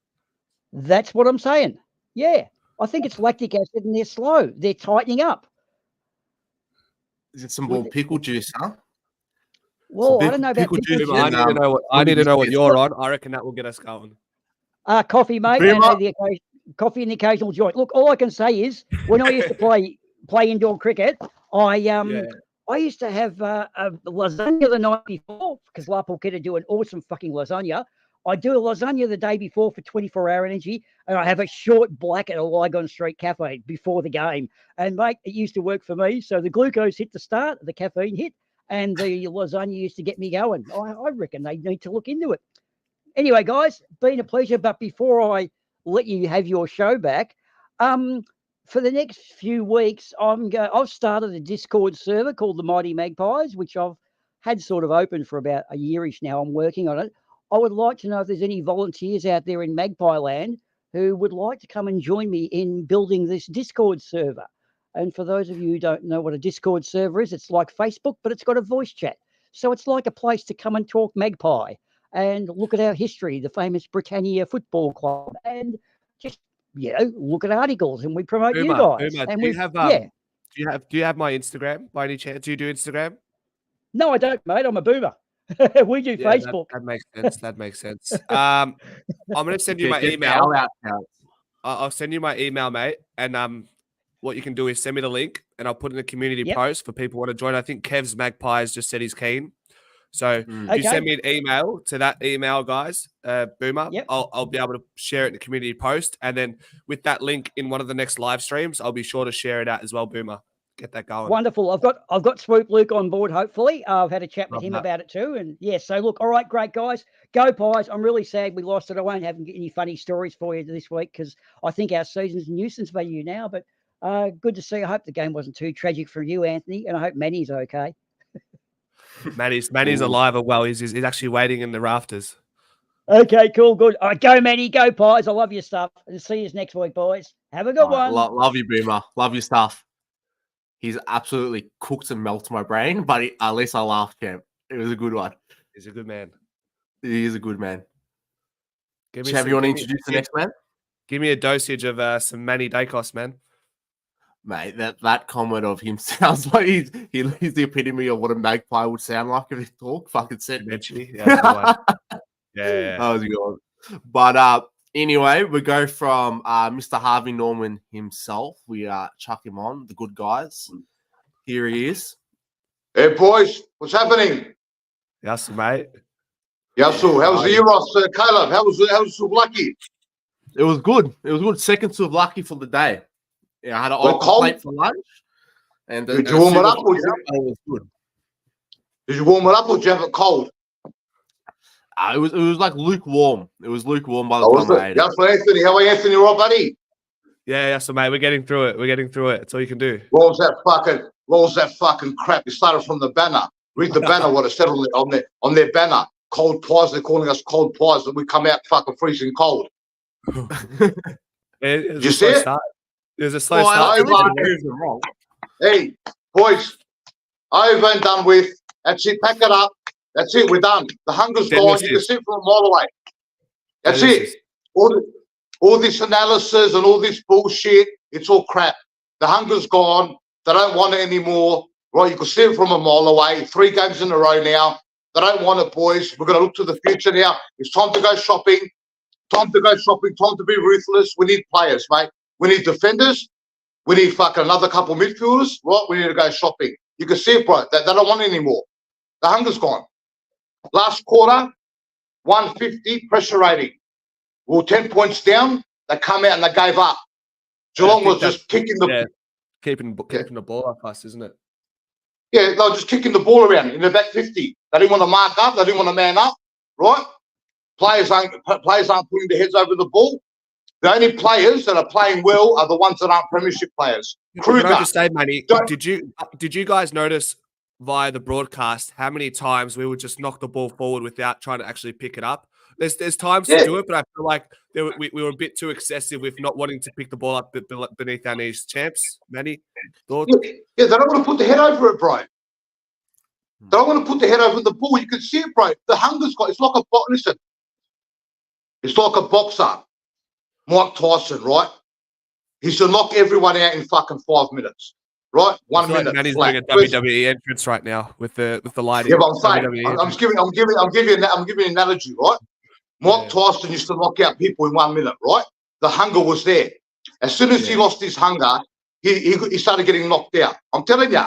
That's what I'm saying. Yeah. I think it's lactic acid and they're slow. They're tightening up. Is it some more pickle juice, huh? Well, I don't know about pickle juice. I need to know what you're on. I reckon that will get us going. Coffee, mate. Coffee and the occasional joint. Look, all I can say is when I used to play indoor cricket, I used to have a lasagna the night before because La Porchetta do an awesome fucking lasagna. I do a lasagna the day before for 24-hour energy, and I have a short black at a Lygon Street cafe before the game. And, mate, it used to work for me. So the glucose hit the start, the caffeine hit, and the lasagna used to get me going. I reckon they need to look into it. Anyway, guys, been a pleasure. But before I let you have your show back, for the next few weeks, I've started a Discord server called the Mighty Magpies, which I've had sort of open for about a yearish now. I'm working on it. I would like to know if there's any volunteers out there in Magpie Land who would like to come and join me in building this Discord server. And for those of you who don't know what a Discord server is, it's like Facebook, but it's got a voice chat. So it's like a place to come and talk Magpie and look at our history, the famous Britannia Football Club, and just, look at articles, and we promote you guys. And do you have my Instagram by any chance? Do you do Instagram? No, I don't, mate. I'm a boomer. We do Facebook. That makes sense. I'm going to send you my email. I'll send you my email, mate. And what you can do is send me the link, and I'll put in a community post for people who want to join. I think Kev's Magpies just said he's keen. So if you send me an email to that email, guys, Boomer, I'll be able to share it in the community post. And then with that link in one of the next live streams, I'll be sure to share it out as well, Boomer. Get that going. Wonderful. I've got Swoop Luke on board, hopefully. I've had a chat with him about it too. And so look, all right, great guys. Go Pies. I'm really sad we lost it. I won't have any funny stories for you this week because I think our season's nuisance value now. But good to see. I hope the game wasn't too tragic for you, Anthony, and I hope Manny's okay. Manny's alive and well. He's actually waiting in the rafters. Okay, cool, good. All right, go Manny, go Pies. I love your stuff. And see you next week, boys. Have a good one. Love you, Boomer. Love your stuff. He's absolutely cooked and melted my brain, but at least I laughed, champ. It was a good one. He's a good man. He is a good man. Chav, you want to introduce the next man? Give me a dosage of some Manny Dacos, man. Mate, that comment of him sounds like he's the epitome of what a magpie would sound like if he talked. Fucking said Eventually. Yeah. That was good. But anyway, we go from Mr. Harvey Norman himself. We chuck him on, the good guys. Here he is. Hey, boys, what's happening? Yes, mate. Yeah, so how was the Euros, Caleb? How was Lucky? It was good. It was good. Second to lucky for the day. Yeah, I had an Well, open plate for lunch. And did you warm it up? It was good. Did you warm it up or did you have it cold? It was like lukewarm. It was lukewarm by the Was time I it? ate Yeah, it. for Anthony. How are you, Anthony? Right, buddy? Yeah, so mate, we're getting through it. We're getting through it. That's all you can do. What was that fucking crap? It started from the banner. Read the banner, what it said on their banner. Cold pies, they're calling us cold pies, and we come out fucking freezing cold. Did you see it? It was a slow start. Hey, boys, over and done with. That's it. Pack it up. That's it. We're done. The hunger's gone. You can see it from a mile away. That's it. All this analysis and all this bullshit, it's all crap. The hunger's gone. They don't want it anymore. Right? You can see it from a mile away. 3 games in a row now. They don't want it, boys. We're going to look to the future now. It's time to go shopping. Time to go shopping. Time to be ruthless. We need players, mate. We need defenders. We need fucking another couple of midfielders. Right? We need to go shopping. You can see it, bro. They don't want it anymore. The hunger's gone. Last quarter, 150 pressure rating. We were 10 points down. They come out and they gave up. Geelong was just kicking keeping the ball up us, isn't it? Yeah, they were just kicking the ball around in the back 50. They didn't want to mark up. They didn't want to man up, right? Players aren't putting their heads over the ball. The only players that are playing well are the ones that aren't premiership players. Can I just say, Manny, did you guys notice via the broadcast how many times we would just knock the ball forward without trying to actually pick it up? There's times to do it, but I feel like we were a bit too excessive with not wanting to pick the ball up beneath our knees. Champs, Manny, thoughts? Yeah, they don't want to put the head over it, bro. They don't want to put the head over the ball. You can see it, bro. The hunger's got. It's like a listen. It's like a boxer, Mike Tyson, right? He should knock everyone out in fucking 5 minutes, right? 1 minute. Manny's doing a WWE entrance right now with the lighting. Yeah, but I'm saying, I'm giving you an analogy, right? Mike Tyson used to knock out people in 1 minute, right? The hunger was there. As soon as he lost his hunger, he started getting knocked out. I'm telling you,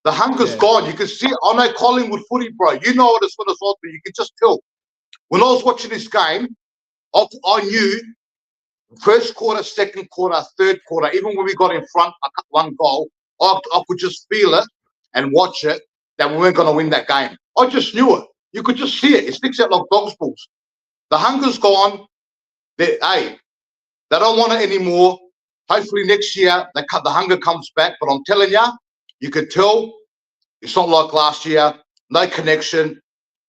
the hunger's gone. You can see it. I know Collingwood footy, bro. You know what it's like, but you can just tell. When I was watching this game, I knew first quarter, second quarter, third quarter, even when we got in front, one goal, I could just feel it and watch it that we weren't going to win that game. I just knew it. You could just see it. It sticks out like dog's balls. The hunger's gone. They don't want it anymore. Hopefully next year the hunger comes back. But I'm telling you, you could tell it's not like last year. No connection.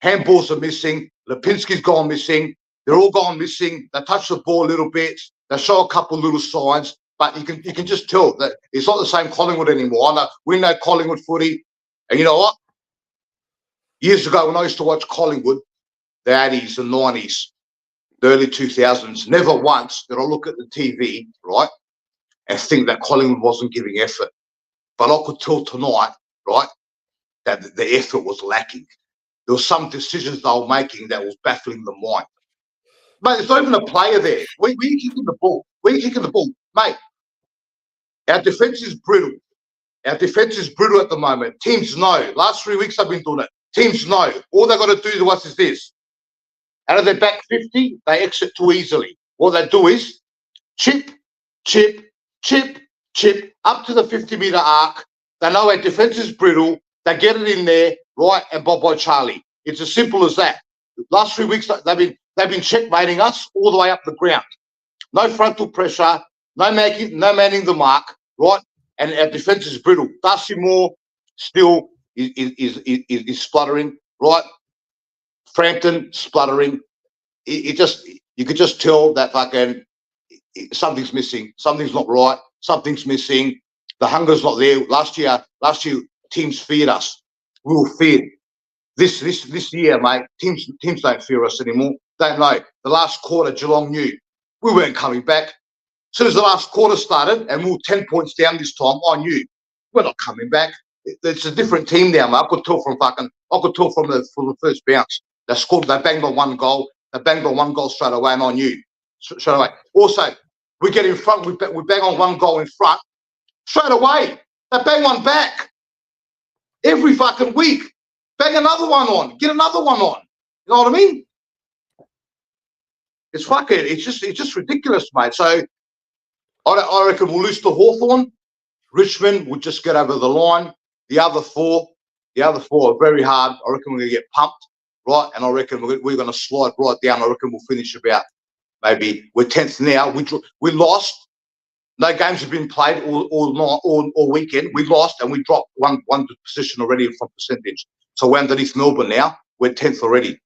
Handballs are missing. Lipinski's gone missing. They're all gone missing. They touch the ball a little bit. They show a couple little signs, but you can just tell that it's not the same Collingwood anymore. I know we know Collingwood footy, and you know what? Years ago when I used to watch Collingwood, the 80s and 90s, the early 2000s, never once did I look at the TV, right, and think that Collingwood wasn't giving effort. But I could tell tonight, right, that the effort was lacking. There were some decisions they were making that was baffling the mind. Mate, there's not even a player there. Where are you kicking the ball? Where are you kicking the ball? Mate, our defence is brittle. Our defence is brittle at the moment. Teams know. Last 3 weeks I've been doing it. Teams know. All they've got to do to us is this. Out of their back 50, they exit too easily. What they do is chip, chip, chip, chip, up to the 50-metre arc. They know our defence is brittle. They get it in there, right, and bye-bye Charlie. It's as simple as that. Last 3 weeks, they've been checkmating us all the way up the ground. No frontal pressure, no manning the mark, right? And our defence is brittle. Darcy Moore still is spluttering, right? Frampton spluttering. You could just tell that fucking something's missing. Something's not right. Something's missing. The hunger's not there. Last year, teams feared us. We were feared. This year, mate, teams don't fear us anymore. Don't know. The last quarter, Geelong knew we weren't coming back. As soon as the last quarter started and we were 10 points down this time, I knew we're not coming back. It's a different team now, mate. I could tell from the first bounce. They scored. They banged on one goal. They banged on one goal straight away, and I knew straight away. Also, we get in front. We bang on one goal in front straight away. They bang one back every fucking week. Bang another one on. Get another one on. You know what I mean? It's just ridiculous, mate. So I reckon we'll lose to Hawthorn. Richmond will just get over the line. The other four are very hard. I reckon we're going to get pumped, right? And I reckon we're going to slide right down. I reckon we'll finish about, maybe we're 10th now. We lost. No games have been played all weekend. We lost and we dropped one position already from percentage. So we're underneath Melbourne now. We're 10th already.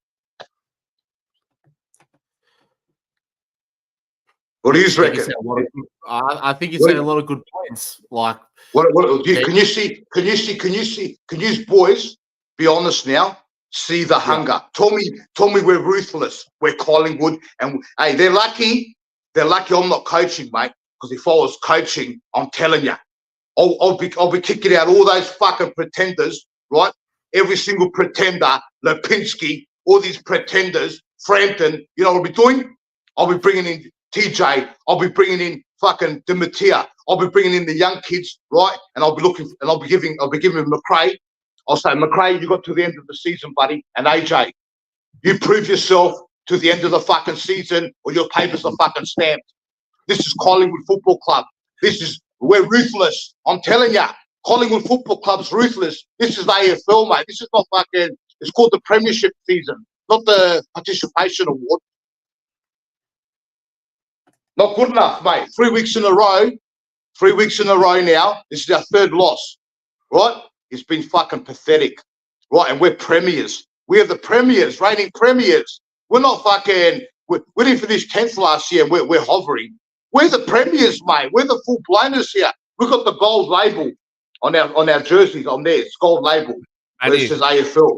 What do you reckon? I think you said a lot of good points. Like, can you boys be honest now? See the hunger. Tell me we're ruthless. We're Collingwood, and hey, they're lucky. They're lucky I'm not coaching, mate. Because if I was coaching, I'm telling you, I'll be kicking out all those fucking pretenders, right? Every single pretender, Lipinski, all these pretenders, Frampton. You know what I'll be doing? I'll be bringing in TJ. I'll be bringing in fucking Dematia. I'll be bringing in the young kids, right? And I'll be giving McRae. I'll say, McRae, you got to the end of the season, buddy. And AJ, you prove yourself to the end of the fucking season, or your papers are fucking stamped. This is Collingwood Football Club. We're ruthless. I'm telling you, Collingwood Football Club's ruthless. This is AFL, mate. This is not fucking. It's called the Premiership season, not the participation award. Not good enough, mate. 3 weeks in a row. 3 weeks in a row now. This is our third loss, right? It's been fucking pathetic, right? And we're premiers. We are the premiers, reigning premiers. We're not fucking. We didn't finish 10th last year. We're hovering. We're the premiers, mate. We're the full blinders here. We've got the gold label on our jerseys. On there, it's gold label. It says AFL.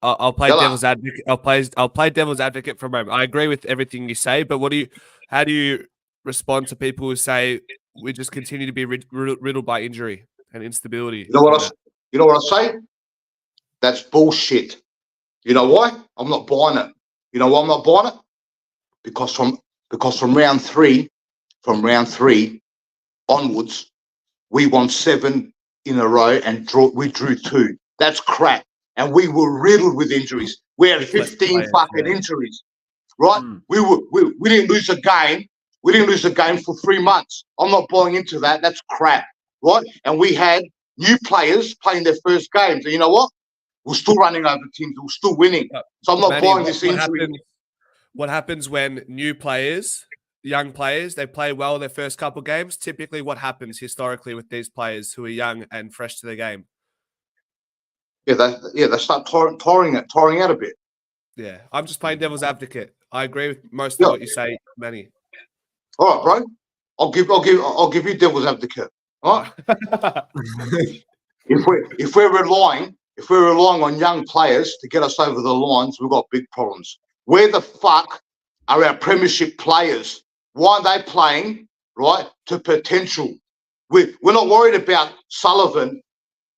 I'll play devil's advocate. I'll play devil's advocate for a moment. I agree with everything you say, but how do you respond to people who say we just continue to be riddled by injury and instability? You know what I say? That's bullshit. You know why? I'm not buying it. You know why I'm not buying it? Because from round three onwards, we won 7 in a row and we drew 2. That's crap. And we were riddled with injuries. We had 15 fucking injuries, right? We didn't lose a game. We didn't lose a game for 3 months. I'm not buying into that. That's crap, right? And we had new players playing their first games. And you know what? We're still running over teams. We're still winning. So I'm not buying this injury. What happens when new players, young players, they play well their first couple of games? Typically, what happens historically with these players who are young and fresh to the game? They start touring out a bit. Yeah, I'm just playing devil's advocate. I agree with most of what you say, Manny. All right, bro. I'll give you devil's advocate. All right. if we're relying on young players to get us over the lines, we've got big problems. Where the fuck are our premiership players? Why are they playing right to potential? We're not worried about Sullivan.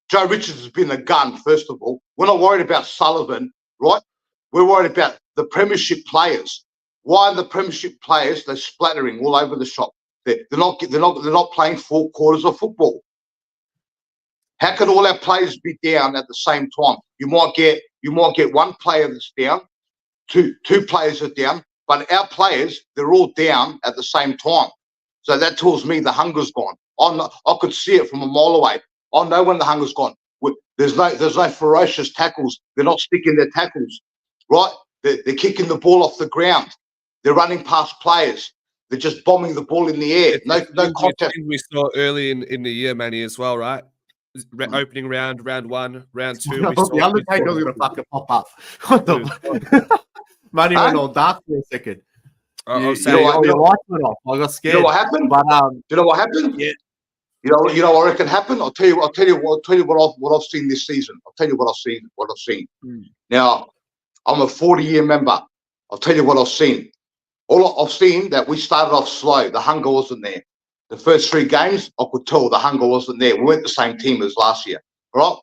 Joe Richards has been a gun, first of all. We're not worried about Sullivan, right? We're worried about the premiership players. Why are the premiership players? They're splattering all over the shop. They're not playing 4 quarters of football. How can all our players be down at the same time? You might get one player that's down, two players are down, but our players, they're all down at the same time. So that tells me the hunger's gone. I could see it from a mile away. I know when the hunger's gone. There's no ferocious tackles. They're not sticking their tackles, right? They're kicking the ball off the ground. They're running past players. They're just bombing the ball in the air. No contact. We saw early in the year, Manny, as well, right? Opening round 1, round 2. The Undertaker's going to fucking pop up. What the? Manny went all dark for a second. I got scared. You know what happened? You know what happened? Yeah. You know what I reckon happened? I'll tell you what I've seen this season. I'll tell you what I've seen. Now, I'm a 40-year member. I'll tell you what I've seen. All I've seen that we started off slow. The hunger wasn't there. The first 3 games, I could tell the hunger wasn't there. We weren't the same team as last year. All right?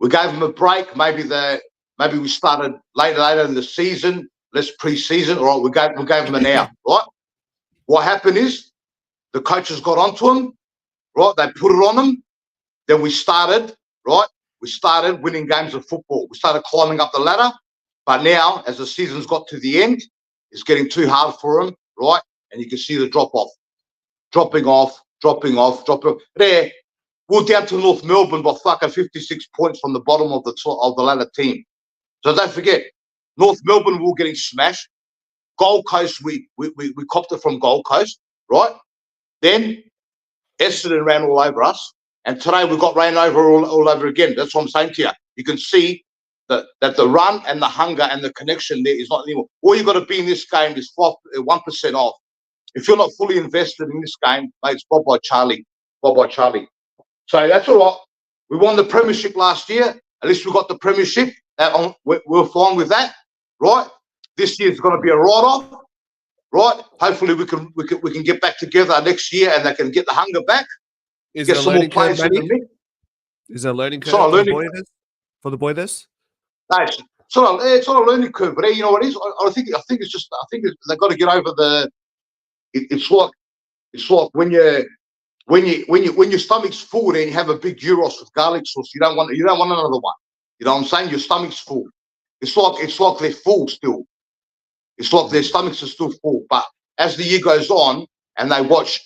We gave them a break. Maybe we started later in the season, less pre-season. All right, we gave them an hour. Right? What happened is the coaches got onto them. Right? They put it on them. Then we started. Right? We started winning games of football. We started climbing up the ladder. But now, as the season's got to the end, It's getting too hard for them, right? And you can see the dropping off. There, we're down to North Melbourne by fucking 56 points from the bottom of the ladder team. So don't forget, North Melbourne were getting smashed. Gold Coast, we copped it from Gold Coast, right? Then Essendon ran all over us, and today we got ran over all over again. That's what I'm saying to you. You can see that the run and the hunger and the connection there is not anymore. All you got to be in this game is 1% off. If you're not fully invested in this game, mate, it's bye-bye Charlie. Bye-bye Charlie. So that's all right. We won the premiership last year. At least we got the premiership. We're fine with that, right? This year's going to be a write-off, right? Hopefully we can get back together next year and they can get the hunger back. Is get there some a more learning curve, players in the mix. Is there a learning curve It's not a learning for the boy this? No, it's not a learning curve, but you know what it is? I think they've got to get over the. It's like when your stomach's full and you have a big gyros with garlic sauce. You don't want another one. You know what I'm saying? Your stomach's full. It's like they're full still. It's like their stomachs are still full. But as the year goes on and they watch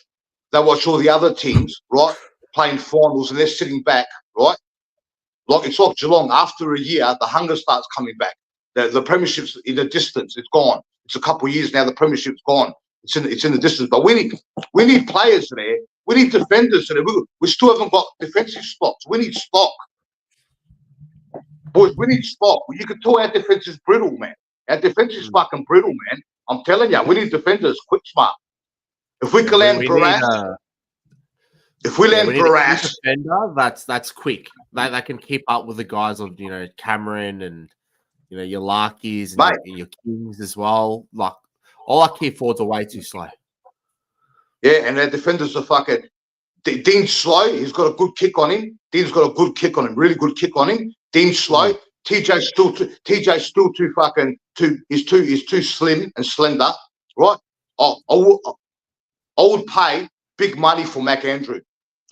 all the other teams, right, playing finals and they're sitting back, right? Like it's like Geelong. After a year, the hunger starts coming back. The premiership's in the distance. It's gone. It's a couple of years now. The premiership's gone. It's in the distance. But we need players there. We need defenders there. We still haven't got defensive stocks. We need stock. Boys, we need stock. You can tell our defense is brittle, man. Our defense is fucking brittle, man. I'm telling you, we need defenders, quick, smart. If we can land Barras, defender, that's quick. They can keep up with the guys of Cameron and your Larkies and your Kings as well. Like all our key forwards are way too slow. Yeah, and our defenders are fucking. Dean's slow. He's got a good kick on him. Dean's got a good kick on him. Really good kick on him. Dean's slow. TJ's still too fucking he's too slim and slender, right? I would pay big money for Mac Andrew.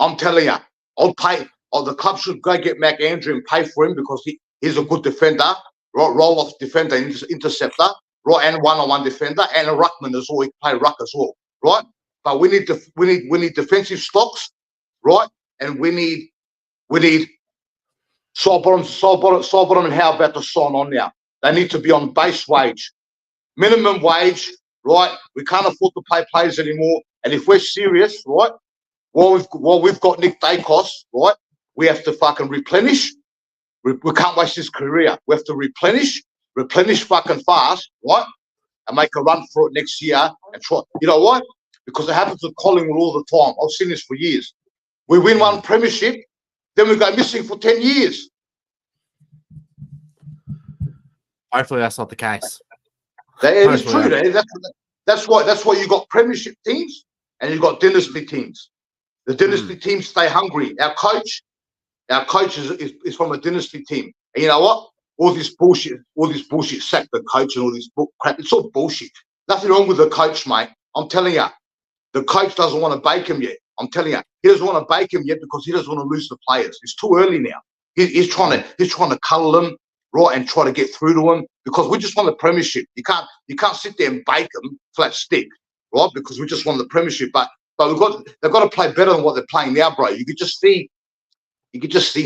I'm telling you, I'll pay. The club should go get Mac Andrew and pay for him because he's a good defender, right? Roll off defender, interceptor, right? And one-on-one defender and a ruckman as well. He can play ruck as well, right? But we need defensive stocks, right? And we need side bottom, and how about to sign on now? They need to be on base wage, minimum wage, right? We can't afford to pay players anymore. And if we're serious, right? While we've got Nick Dacos, right? We have to fucking replenish. We can't waste his career. We have to replenish fucking fast, right? And make a run for it next year and try. You know what? Because it happens with Collingwood all the time. I've seen this for years. We win one premiership, then we go missing for 10 years. Hopefully that's not the case. It is true. That's why you got premiership teams and you've got dynasty teams. The dynasty teams stay hungry. Our coach is from a dynasty team. And you know what? All this bullshit, sack the coach and all this crap. It's all bullshit. Nothing wrong with the coach, mate. I'm telling you. The coach doesn't want to bake him yet. I'm telling you, he doesn't want to bake him yet because he doesn't want to lose the players. It's too early now. He's trying to cuddle them, right, and try to get through to them because we just won the premiership. You can't sit there and bake them flat stick, right? Because we just won the premiership. But they've got to play better than what they're playing now, bro. You could just see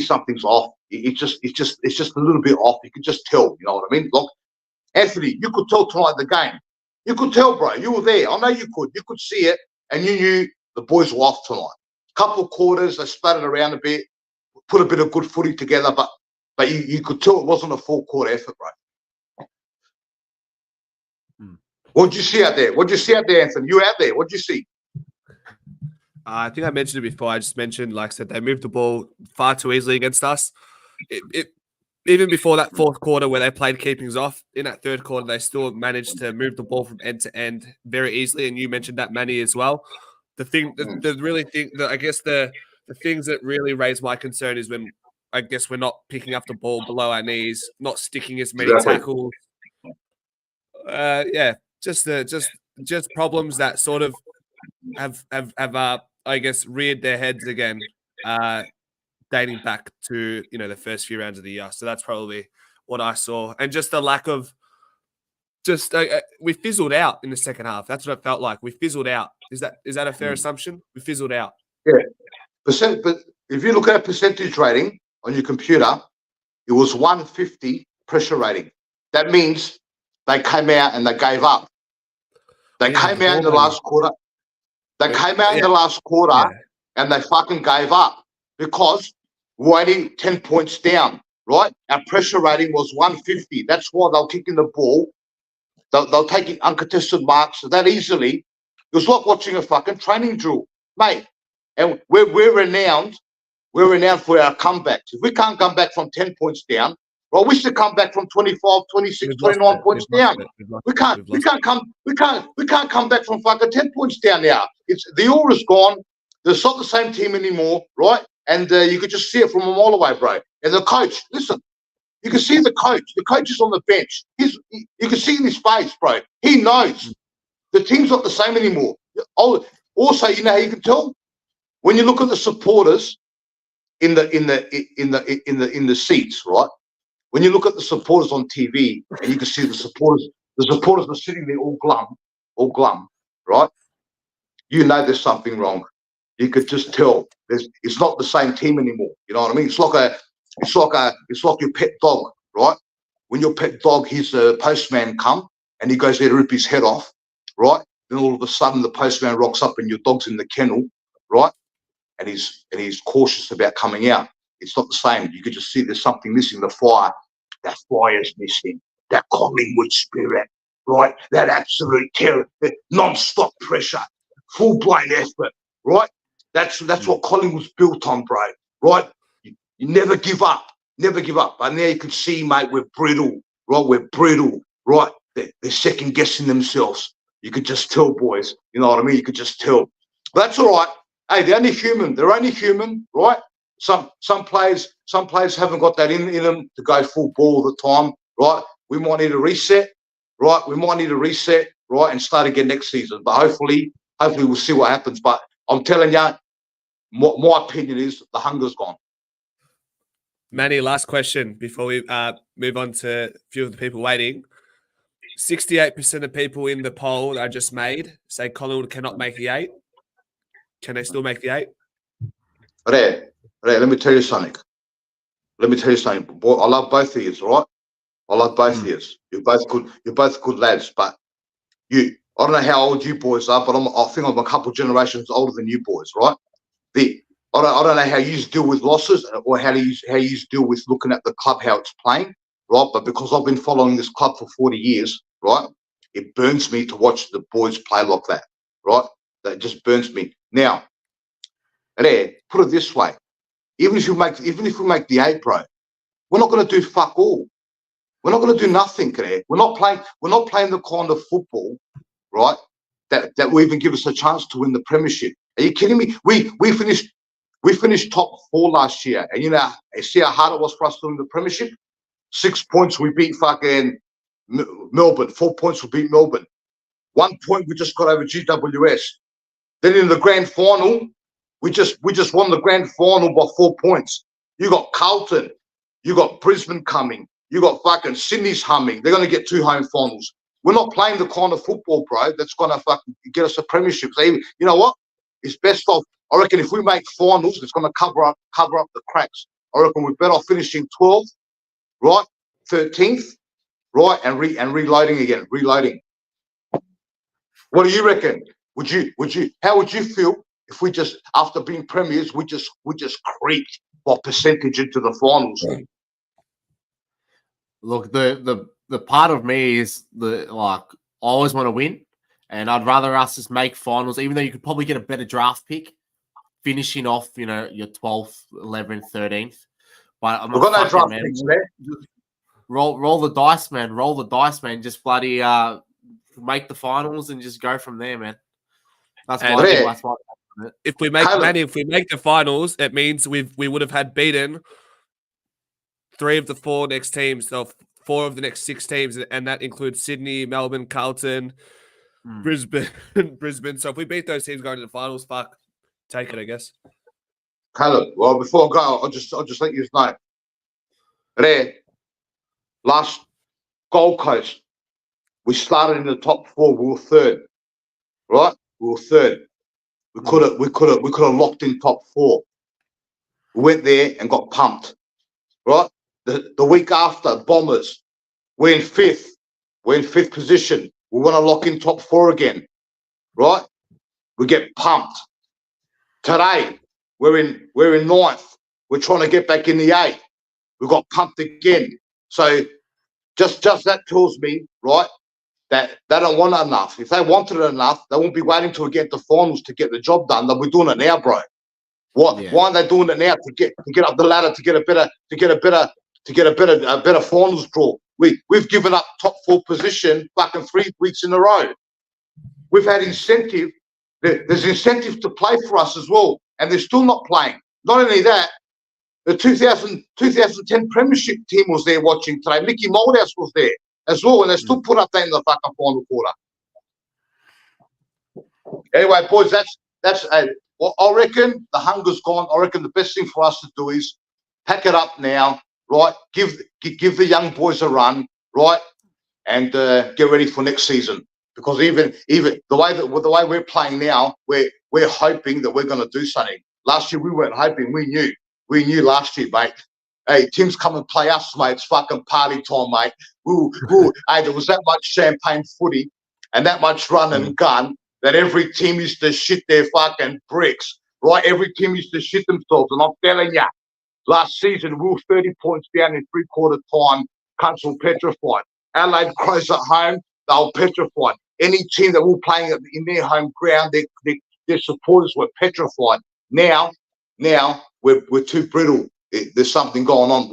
something's off. It's just a little bit off. You could just tell. You know what I mean? Look, Anthony, you could tell tonight the game. You could tell, bro. You were there. I know you could. You could see it. And you knew the boys were off tonight. Couple of quarters, they splattered around a bit, put a bit of good footy together, but you could tell it wasn't a full court effort, bro. What'd you see out there? Anthony? You out there? What'd you see? I think I mentioned it before. I just mentioned, like I said, they moved the ball far too easily against us. Even before that fourth quarter where they played keepings off, in that third quarter, they still managed to move the ball from end to end very easily. And you mentioned that, Manny, as well. The things that really raise my concern is when I guess we're not picking up the ball below our knees, not sticking as many tackles. Just problems that sort of have I guess reared their heads again. Dating back to the first few rounds of the year, so that's probably what I saw, and just the lack of just we fizzled out in the second half. That's what it felt like. We fizzled out. Is that a fair assumption? We fizzled out. Yeah. But if you look at a percentage rating on your computer, it was 150 pressure rating. That means they came out and they gave up. They came out in the last quarter. They came out in the last quarter and they fucking gave up because we're only 10 points down, right? Our pressure rating was 150. That's why they're kicking the ball. They're taking uncontested marks that easily. It was like watching a fucking training drill, mate. And we're renowned. We're renowned for our comebacks. If we can't come back from 10 points down, well, we should come back from 25, 26, 29 points down. We can't come back from fucking 10 points down now. The aura's gone. It's not the same team anymore, right? And you could just see it from a mile away, bro. And the coach, listen, you can see the coach. The coach is on the bench. You can see in his face, bro. He knows the team's not the same anymore. Also, you know how you can tell when you look at the supporters in the seats, right? When you look at the supporters on TV and you can see the supporters are sitting there all glum, right? You know there's something wrong. You could just tell it's not the same team anymore. You know what I mean? It's like your pet dog, right? When your pet dog, his postman come and he goes there to rip his head off, right? Then all of a sudden the postman rocks up and your dog's in the kennel, right? And he's cautious about coming out. It's not the same. You could just see there's something missing. The fire. That fire is missing. That Collingwood spirit, right? That absolute terror, that non-stop pressure, full-blown effort, right? That's what Collingwood's built on, bro, right? You never give up. Never give up. And there you can see, mate, we're brittle, right? We're brittle, right? They're second-guessing themselves. You could just tell, boys. You know what I mean? You could just tell. But that's all right. Hey, they're only human. They're only human, right? Some players haven't got that in them to go full ball all the time, right? We might need a reset, right? Right, and start again next season. But hopefully we'll see what happens. But I'm telling you, my opinion is the hunger's gone. Manny, last question before we move on to a few of the people waiting. 68% of people in the poll that I just made say Collingwood cannot make the 8. Can they still make the 8? Let me tell you something. Boy, I love both of you, right? I love both of you. You're both good lads. But I don't know how old you boys are, but I think I'm a couple of generations older than you boys, right? I don't know how you deal with losses or how you deal with looking at the club, how it's playing, right? But because I've been following this club for 40 years, right? It burns me to watch the boys play like that, right? That just burns me. Now, put it this way. Even if we make the 8, bro, we're not going to do fuck all. We're not going to do nothing, We're not playing the kind of football, right? That will even give us a chance to win the premiership. Are you kidding me? We finished top 4 last year, and you see how hard it was for us to win the premiership. 6 points we beat fucking Melbourne. 4 points we beat Melbourne. 1 point we just got over GWS. Then in the grand final, we just won the grand final by 4 points. You got Carlton, you got Brisbane coming, you got fucking Sydney's humming. They're going to get 2 home finals. We're not playing the kind of football, bro, that's going to fucking get us a premiership. So, you know what? It's best off. I reckon if we make finals, it's going to cover up the cracks. I reckon we're better off finishing 12th, right? 13th, right, and reloading again. Reloading. What do you reckon? How would you feel if we just, after being premiers, we just creeped by percentage into the finals? Look, the part of me is I always want to win, and I'd rather us just make finals, even though you could probably get a better draft pick, finishing off, your 12th, 11th, 13th. But I'm not no draft picks, man. Roll the dice, man. Roll the dice, man. Just bloody make the finals and just go from there, man. That's why. If we make the finals, it means we would have had beaten 3 of the 4 next teams, so 4 of the next 6 teams, and that includes Sydney, Melbourne, Carlton, Brisbane. So if we beat those teams going to the finals, fuck, take it, I guess. Caleb, well, before I go, I'll just let you know. Last Gold Coast, We started in the top 4. We were third, right? We were third. We could have locked in top 4. We went there and got pumped, right? The week after, Bombers, we're in 5th. We're in 5th position. We want to lock in top 4 again, right? We get pumped. Today, we're in 9th. We're trying to get back in the 8th. We got pumped again. So just that tells me, right, that they don't want it enough. If they wanted it enough, they won't be waiting till we get the finals to get the job done. They'll be doing it now, bro. Why aren't they doing it now to get up the ladder to get a better finals draw? We've given up top 4 position fucking 3 weeks in a row. We've had incentive. There's incentive to play for us as well, and they're still not playing. Not only that, the 2010 Premiership team was there watching today. Mickey Moldhouse was there as well, and they still put up that in the fucking final quarter. Anyway, boys, that's well, I reckon the hunger's gone. I reckon the best thing for us to do is pack it up now, right? Give the young boys a run, right? And get ready for next season. Because even the way we're playing now, we're hoping that we're going to do something. Last year we weren't hoping. We knew last year, mate. Hey, Tim's come and play us, mate. It's fucking party time, mate. Hey, there was that much champagne footy and that much run and gun that every team used to shit their fucking bricks, right? Every team used to shit themselves. And I'm telling you, last season we were 30 points down in 3/4 time. Cunts were petrified. Adelaide Crows at home, they were petrified. Any team that were playing in their home ground, their supporters were petrified. Now we're too brittle. There's something going on.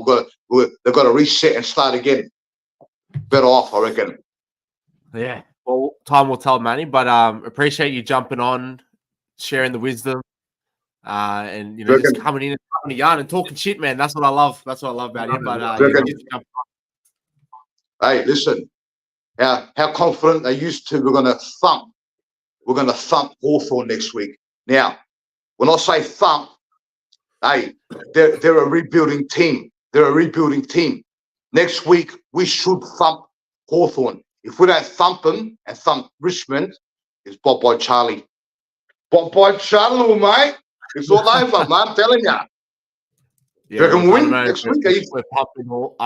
They've got to reset and start again. Better off, I reckon. Yeah. Well, time will tell, Manny. But appreciate you jumping on, sharing the wisdom, and just coming in and having a yarn and talking shit, man. That's what I love. That's what I love about you. But hey, listen. How confident they used to. We're going to thump Hawthorn next week. Now, when I say thump, hey, they're a rebuilding team. They're a rebuilding team. Next week, we should thump Hawthorn. If we don't thump them and thump Richmond, it's bye-bye Charlie. Bye-bye Charlie, mate. It's all over, man. I'm telling you. Yeah, you reckon win next week? I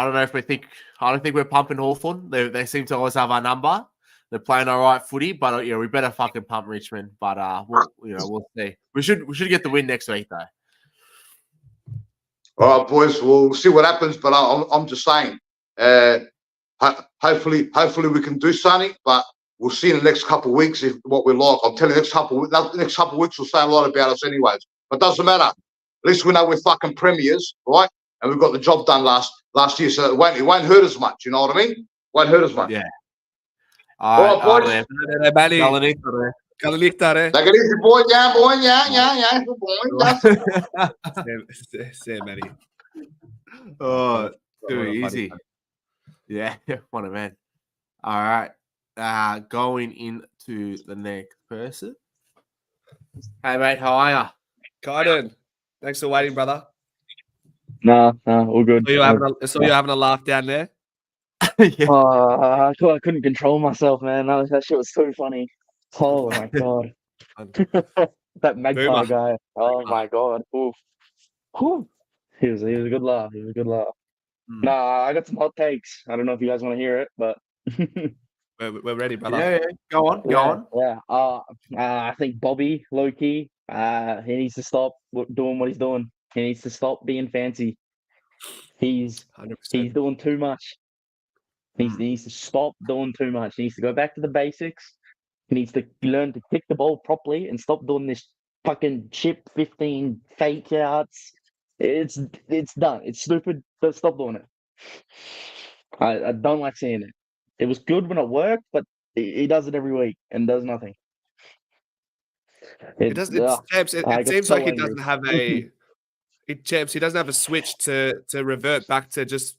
don't know if we think. I don't think we're pumping Hawthorn. They seem to always have our number. They're playing all right footy, but we better fucking pump Richmond. But we'll see. We should get the win next week though. All right, boys. We'll see what happens. But I'm just saying. Hopefully we can do something. But we'll see in the next couple of weeks if what we're like. I'm telling you, next couple of weeks will say a lot about us, anyways. But doesn't matter. At least we know we're fucking premiers, right? And we've got the job done last year, so it won't hurt as much. You know what I mean? Won't hurt as much. Yeah. All right, boys. Take it easy, boy. Yeah. Say, Matty. Oh, too easy. Yeah, what a man. All right. Going into the next person. Hey, mate, how are you? Kaiden, thanks for waiting, brother. Nah, all good. So you're having a laugh down there? Yeah. I couldn't control myself, man. That shit was so funny. Oh my god. That magpie guy. Oh my god. Oof. Whew. He was a good laugh. Nah, I got some hot takes. I don't know if you guys want to hear it, but we're ready, brother. Yeah. Go on. Yeah. I think Bobby, low-key, he needs to stop doing what he's doing. He needs to stop being fancy. He's 100%. doing too much. He needs to stop doing too much. He needs to go back to the basics. He needs to learn to kick the ball properly and stop doing this fucking chip 15 fake outs. It's done. It's stupid. But stop doing it. I don't like seeing it. It was good when it worked, but he does it every week and does nothing. It seems like he doesn't have a. He doesn't have a switch to revert back to just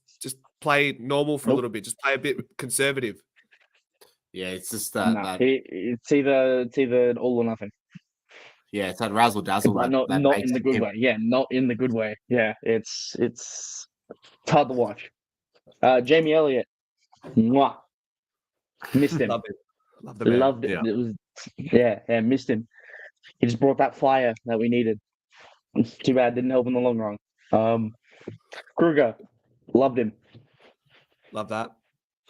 play normal for a little bit, just play a bit conservative. Yeah, it's just that. It's either all or nothing. Yeah, it's that razzle dazzle. Not in the good way. Yeah, not in the good way. Yeah, it's hard to watch. Jamie Elliott, mwah. Missed him. Love it. Love the man. Loved it. Yeah. It was yeah, missed him. He just brought that fire that we needed. Too bad didn't help in the long run. Kruger, loved him. Love that.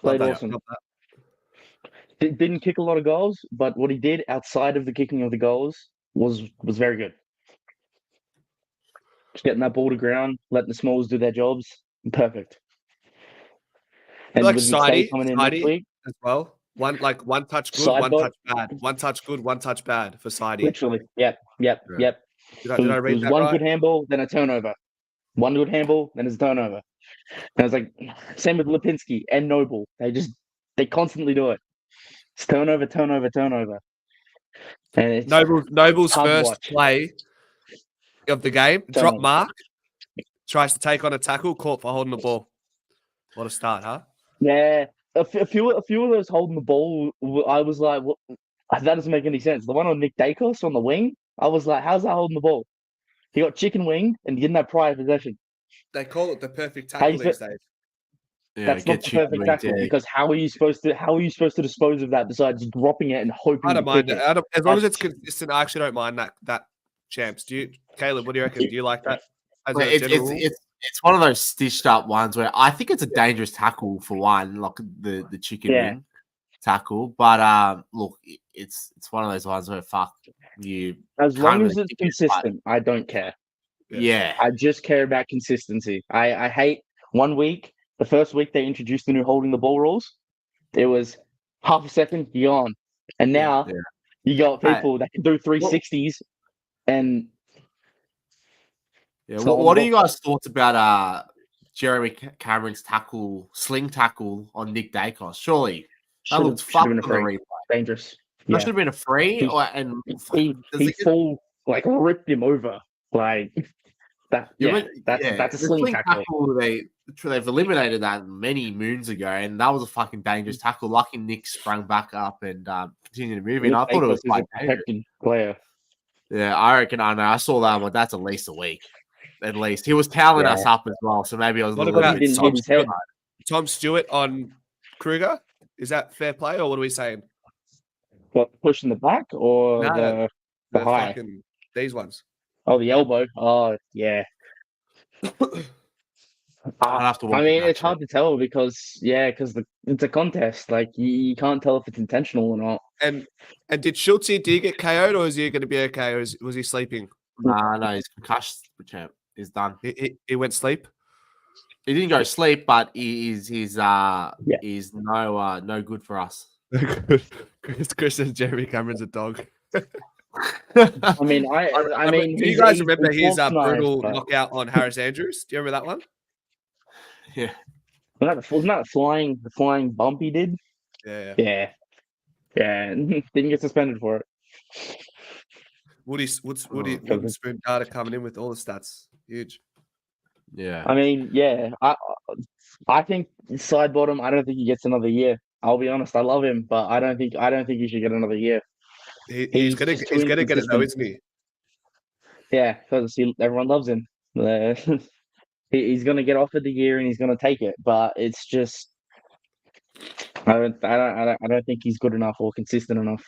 Played Love that. awesome. Love that. Didn't kick a lot of goals, but what he did outside of the kicking of the goals was very good. Just getting that ball to ground, letting the smalls do their jobs, perfect. And Like with McStay Sidey, coming in next week, as well. One touch good, Sidebot. one touch bad. One touch good, one touch bad for Sidey. literally, yep. Did I It was read that one right? good handball, then a turnover. One good handball, then it's a turnover. And I was like, same with Lipinski and Noble. They constantly do it. It's turnover. And it's Noble's hard to first watch. play of the game, drop Turnover. mark, tries to take on a tackle, caught for holding the ball. What a start, huh? Yeah, a few of those holding the ball, I was like, what? That doesn't make any sense. The one on Nick Dacos on the wing, I was like, how's that holding the ball? He got chicken wing and he didn't have prior possession. They call it the perfect How tackle you these fit- days. Yeah, That's not the perfect tackle because how are you supposed to dispose of that besides dropping it and hoping I don't to mind kick it. it? As long as it's consistent, I actually don't mind that champs. Caleb, what do you reckon? Do you like that as a general rule? It's one of those stitched up ones where I think it's a dangerous tackle for one, like the chicken wing tackle. But look, it's one of those ones where fuck you. As long as really it's consistent, I don't care. Yeah. I just care about consistency. I hate 1 week. The first week they introduced the new holding the ball rules. It was half a second, you're on. And now you got people that can do 360s and yeah. What are you guys' thoughts about Jeremy Cameron's sling tackle on Nick Dacos? Surely that looked fucked on the replay. Dangerous. That should have been a free. He full like ripped him over like that. Yeah, that's a sling tackle. They've eliminated that many moons ago, and that was a fucking dangerous tackle. Lucky Nick sprung back up and continued to move in. I thought it was quite dangerous. Player. Yeah, I reckon. I know. I saw that one. That's at least a week. At least he was toweling us up as well, so maybe I was a little bit. Tom Stewart on Kruger, is that fair play or what are we saying? What, pushing the back or the high? These ones. Oh, the elbow. Oh, yeah. I'll have to watch it's hard to tell because it's a contest. Like you can't tell if it's intentional or not. And did Schultz get KO'd or is he going to be okay or was he sleeping? No, he's concussed. Champ. He's done. He went sleep. He didn't go sleep, but he's no good for us. Chris says Jeremy Cameron's a dog. I mean, do you guys remember his brutal knockout on Harris Andrews? Do you remember that one? Yeah. Wasn't that the flying bump he did? Yeah. Didn't get suspended for it. Woody Spoon data coming in with all the stats. Huge. Yeah. I mean, I think side bottom. I don't think he gets another year. I'll be honest. I love him, but I don't think he should get another year. He's gonna get it though, isn't he? Yeah, because everyone loves him. He's gonna get offered the year and he's gonna take it, but it's just I don't think he's good enough or consistent enough.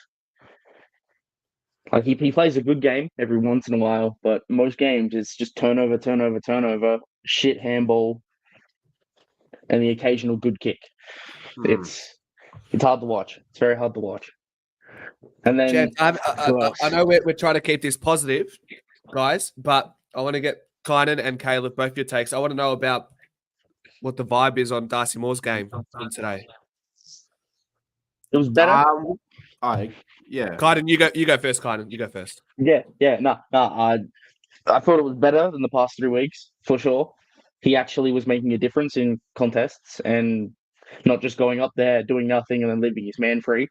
Like he plays a good game every once in a while, but most games it's just turnover, shit handball, and the occasional good kick. It's hard to watch. It's very hard to watch. And then Jeff, I know we're trying to keep this positive, guys, but I want to get Kynan and Caleb both your takes. I want to know about what the vibe is on Darcy Moore's game from today. It was better. Kynan, you go first. Kynan, you go first. Yeah. No. I thought it was better than the past 3 weeks for sure. He actually was making a difference in contests and not just going up there doing nothing and then leaving his man free.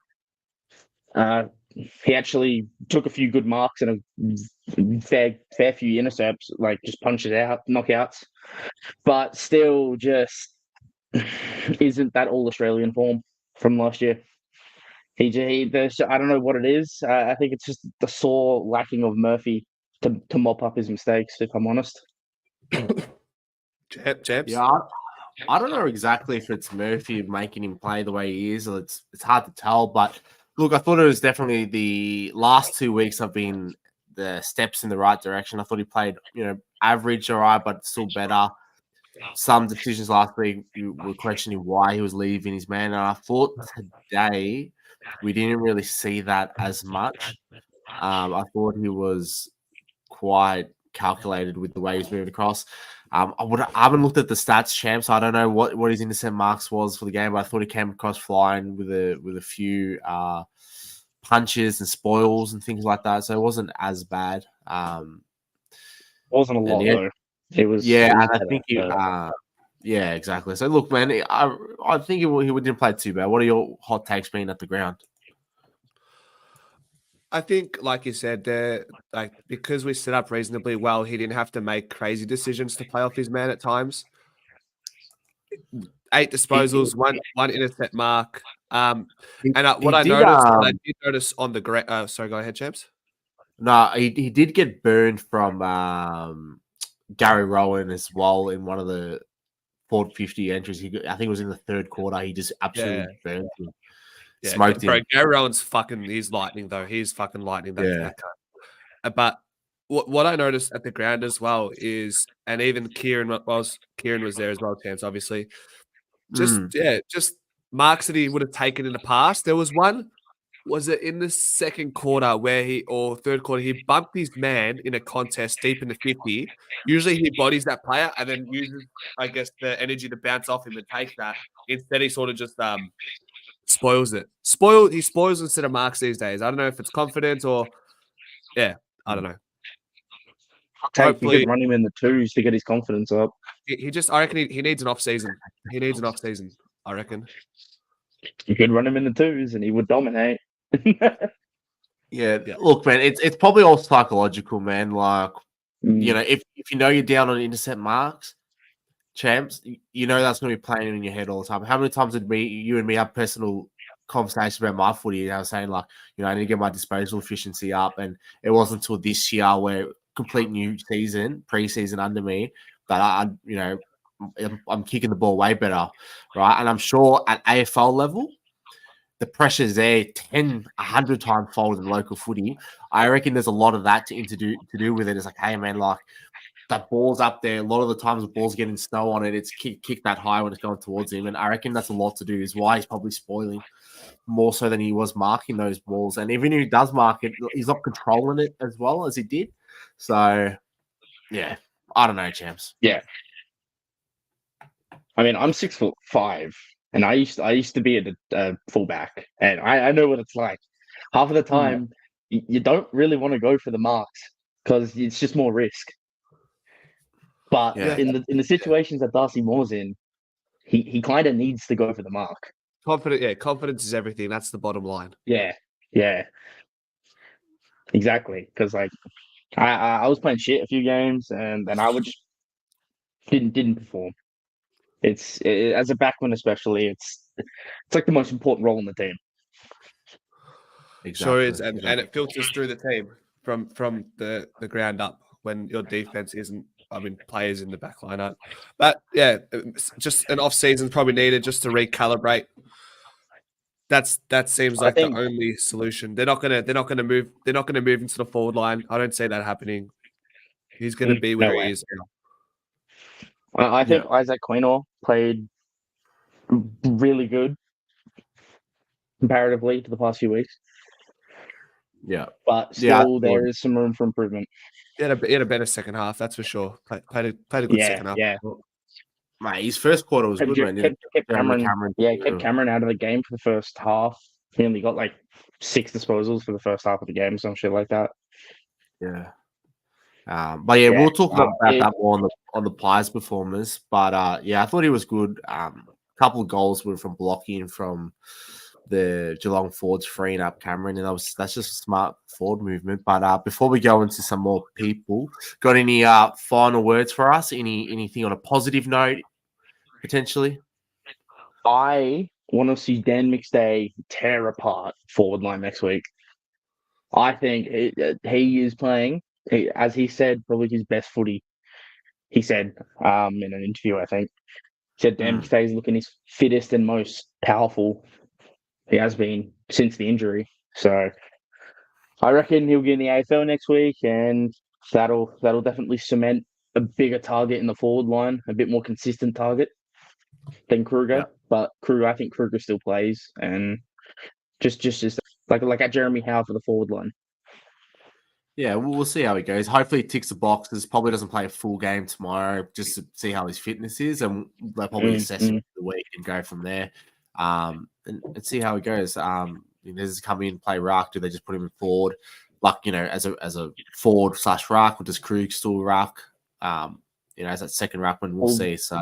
He actually took a few good marks and a fair few intercepts, like just punches out, knockouts, but still just isn't that all Australian form from last year. I don't know what it is. I think it's just the sore lacking of Murphy to mop up his mistakes, if I'm honest. Champs? Yeah, I don't know exactly if it's Murphy making him play the way he is, or it's hard to tell. But look, I thought it was definitely the last 2 weeks have been the steps in the right direction. I thought he played, average, all right, but still better. Some decisions last week you were questioning why he was leaving his man, and I thought today we didn't really see that as much. I thought he was quite calculated with the way he was moving across. I haven't looked at the stats, champ, so I don't know what his intercept marks was for the game, but I thought he came across flying with a few punches and spoils and things like that, so it wasn't as bad. Wasn't a lot though. It was and I think yeah, exactly. So look, man, I think he didn't play too bad. What are your hot takes being at the ground? I think, like you said, because we set up reasonably well, he didn't have to make crazy decisions to play off his man at times. 8 disposals, one intercept mark. What I did notice on the ground. Sorry, go ahead, champs. No, he did get burned from Gary Rowan as well in one of the 450 entries. I think it was in the third quarter. He just absolutely burned him. Yeah, smoked him. Gary Rowan's he's lightning though. He's fucking lightning that guy. But what I noticed at the ground as well is, and even Kieran was there as well, Chance, obviously. Just marks that he would have taken in the past. There was one, was it in the second quarter or third quarter, he bumped his man in a contest deep in the 50. Usually he bodies that player and then uses, I guess, the energy to bounce off him and take that. Instead, he sort of just spoils it. He spoils instead of marks these days. I don't know if it's confidence or I don't know. Hopefully, you could run him in the 2s to get his confidence up. I reckon he needs an off season. He needs an off season, I reckon. You could run him in the 2s and he would dominate. Look, man, it's probably all psychological, man. Like, if you know you're down on intercept marks, champs, you know that's going to be playing in your head all the time. How many times did you and me have personal conversations about my footy? And I was saying, like, I need to get my disposal efficiency up, and it wasn't until this year where complete new season, preseason under me, that I'm kicking the ball way better, right? And I'm sure at AFL level, the pressure's there 100 times fold in local footy. I reckon there's a lot of that to do with it. It's like, hey, man, like, that ball's up there. A lot of the times the ball's getting snow on it. It's kicked that high when it's going towards him. And I reckon that's a lot to do. Is why he's probably spoiling more so than he was marking those balls. And even if he does mark it, he's not controlling it as well as he did. So, yeah, I don't know, champs. Yeah. I mean, I'm 6'5", and I used to be a fullback, and I know what it's like. Half of the time, you don't really want to go for the marks because it's just more risk. But in the situations that Darcy Moore's in, he kind of needs to go for the mark. Confidence is everything. That's the bottom line. Yeah, exactly. Because like I was playing shit a few games, and then I would just didn't perform. It's as a backman, especially, it's like the most important role in the team. Exactly. Sure is, and it filters through the team from the ground up when your defense isn't. I mean, players in the back line aren't. But just an off season probably needed just to recalibrate. That seems like the only solution. They're not gonna move into the forward line. I don't see that happening. He's gonna be where he is now. I think Isaac Quaynor played really good comparatively to the past few weeks. Yeah. But still, there is some room for improvement. He had a better second half, that's for sure. Played a good second half. Yeah. Mate, his first quarter was good, man. Kept Cameron out of the game for the first half. He only got like 6 disposals for the first half of the game, some shit like that. Yeah. We'll talk about that more on the Pies performance. But I thought he was good. A couple of goals were from blocking from the Geelong forwards, freeing up Cameron, and that's just a smart forward movement. But before we go into some more people, got any final words for us? Anything on a positive note, potentially? I want to see Dan McStay tear apart forward line next week. I think he is playing, as he said, probably his best footy. He said in an interview, I think. said Dempsey's looking his fittest and most powerful he has been since the injury. So I reckon he'll get in the AFL next week, and that'll definitely cement a bigger target in the forward line, a bit more consistent target than Kruger. Yeah. But I think Kruger still plays, and just like at Jeremy Howe for the forward line. Yeah, we'll see how he goes. Hopefully, he ticks the boxes. Probably doesn't play a full game tomorrow, just to see how his fitness is, and they'll probably assess him for the week and go from there. And see how he goes. Does he come in play ruck? Do they just put him in forward, like as a forward / ruck, or does Krug still ruck? As that second ruckman, we'll see. So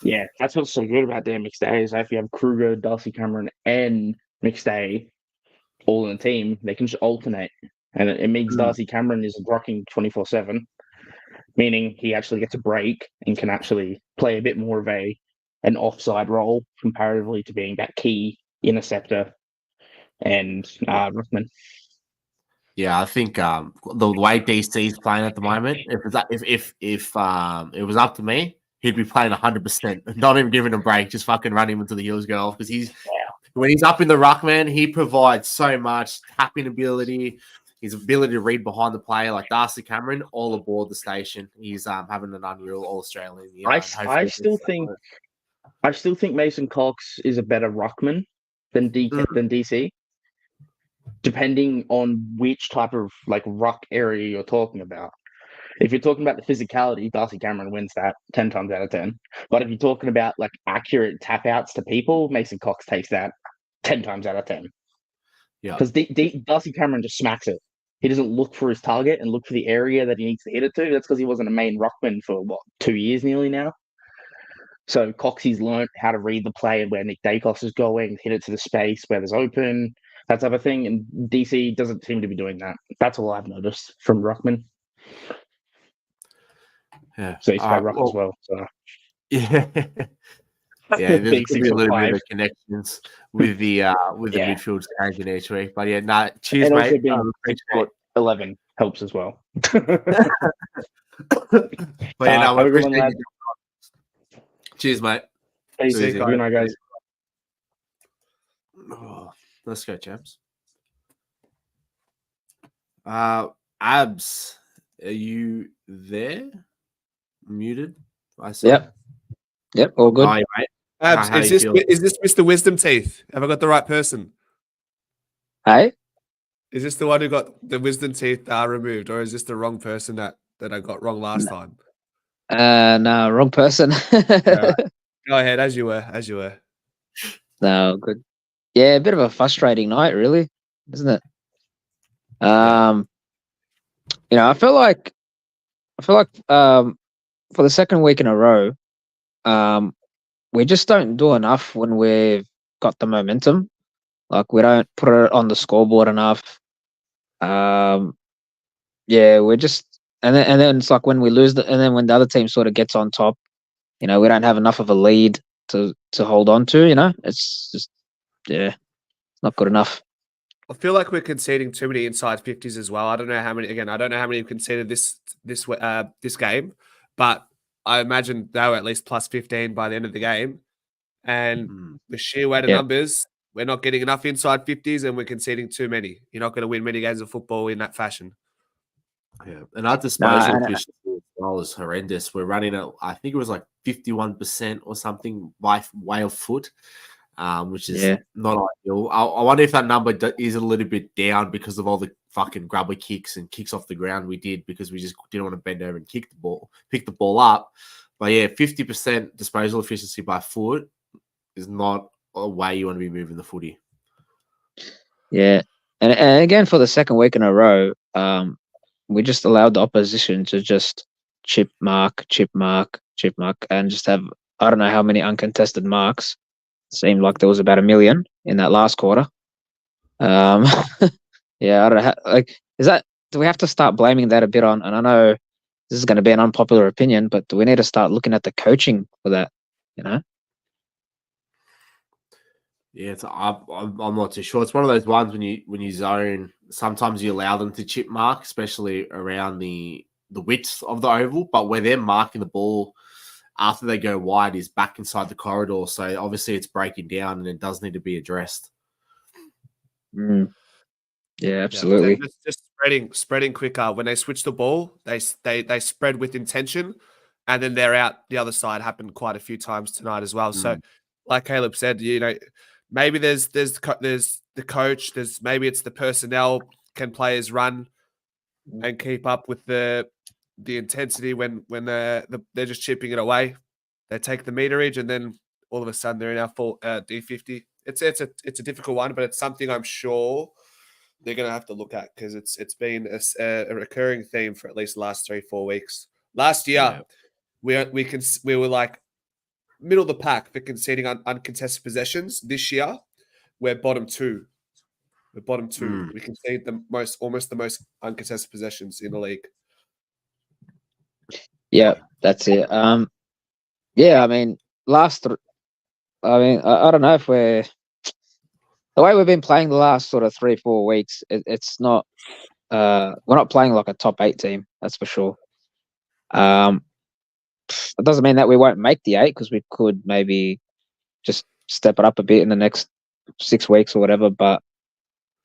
yeah, that's what's so good about their mixed day is if you have Kruger, Darcy Cameron, and McStay all in the team, they can just alternate. And it means Darcy Cameron is rocking 24/7, meaning he actually gets a break and can actually play a bit more of an offside role comparatively to being that key interceptor and ruckman. Yeah, I think the way DC is playing at the moment, if it was up to me, he'd be playing 100%, not even giving him a break, just fucking run him until the heels go off. Because when he's up in the ruck, man, he provides so much tapping ability, his ability to read behind the player, like Darcy Cameron, all aboard the station. He's having an unreal All-Australian year. I still think Mason Cox is a better ruckman than DC, depending on which type of ruck area you're talking about. If you're talking about the physicality, Darcy Cameron wins that 10 times out of 10. But if you're talking about accurate tap outs to people, Mason Cox takes that 10 times out of 10. Yeah, because Darcy Cameron just smacks it. He doesn't look for his target and look for the area that he needs to hit it to. That's because he wasn't a main ruckman for 2 years nearly now. So Coxie's learned how to read the play and where Nick Dacos is going, hit it to the space where there's open, that type of thing. And DC doesn't seem to be doing that. That's all I've noticed from ruckman. Yeah. So he's played ruck as well. So yeah. Yeah, there's going to be a little bit of connections with the midfield changing each week. But yeah, cheers, and mate. Also being 11 helps as well. But yeah, we appreciate lad. Cheers, mate. Good night, guys. Oh, let's go, chaps. Abs, are you there? Muted? I see. Yep, all good. Hi, mate. Abs, is this Mr. Wisdom Teeth? Have I got the right person? Hey? Is this the one who got the wisdom teeth removed, or is this the wrong person that I got wrong last time? No, wrong person. Right. Go ahead, as you were. No, good. Yeah, a bit of a frustrating night, really, isn't it? I feel like for the second week in a row, we just don't do enough when we've got the momentum. Like, we don't put it on the scoreboard enough. We're just and then it's like when we lose and then when the other team sort of gets on top, we don't have enough of a lead to hold on to. It's just it's not good enough. I feel like we're conceding too many inside 50s as well. I don't know how many we've conceded this game, but I imagine they were at least plus 15 by the end of the game. And the sheer weight of numbers, we're not getting enough inside 50s and we're conceding too many. You're not going to win many games of football in that fashion. Yeah, and our disposal efficiency as well is horrendous. We're running at, I think it was 51% or something by way of foot, which is not ideal. I wonder if that number is a little bit down because of all the fucking grubber kicks and kicks off the ground we did because we just didn't want to bend over and pick the ball up. But 50% disposal efficiency by foot is not a way you want to be moving the footy. Yeah, and again for the second week in a row, we just allowed the opposition to just chip mark, and just have I don't know how many uncontested marks. It seemed like there was about 1 million in that last quarter. I don't know. Is that? Do we have to start blaming that a bit on? And I know this is going to be an unpopular opinion, but do we need to start looking at the coaching for that? Yeah, I'm not too sure. It's one of those ones when you zone, sometimes you allow them to chip mark, especially around the width of the oval. But where they're marking the ball after they go wide is back inside the corridor. So obviously it's breaking down and it does need to be addressed. Yeah, absolutely. Yeah, just spreading quicker. When they switch the ball, they spread with intention, and then they're out the other side. Happened quite a few times tonight as well. So, like Caleb said, maybe there's the coach. Maybe it's the personnel. Can players run and keep up with the intensity when they're just chipping it away? They take the meterage, and then all of a sudden they're in our full D50. It's a difficult one, but it's something I'm sure they're going to have to look at, because it's been a recurring theme for at least the last 3-4 weeks. Last year, we were like middle of the pack for conceding uncontested possessions. This year, we're bottom two. We're bottom two. We concede almost the most uncontested possessions in the league. Yeah, that's it. Yeah, I mean, I don't know if the way we've been playing the last sort of 3-4 weeks, it's not. We're not playing like a top 8 team, that's for sure. It doesn't mean that we won't make the 8, because we could maybe just step it up a bit in the next 6 weeks or whatever. But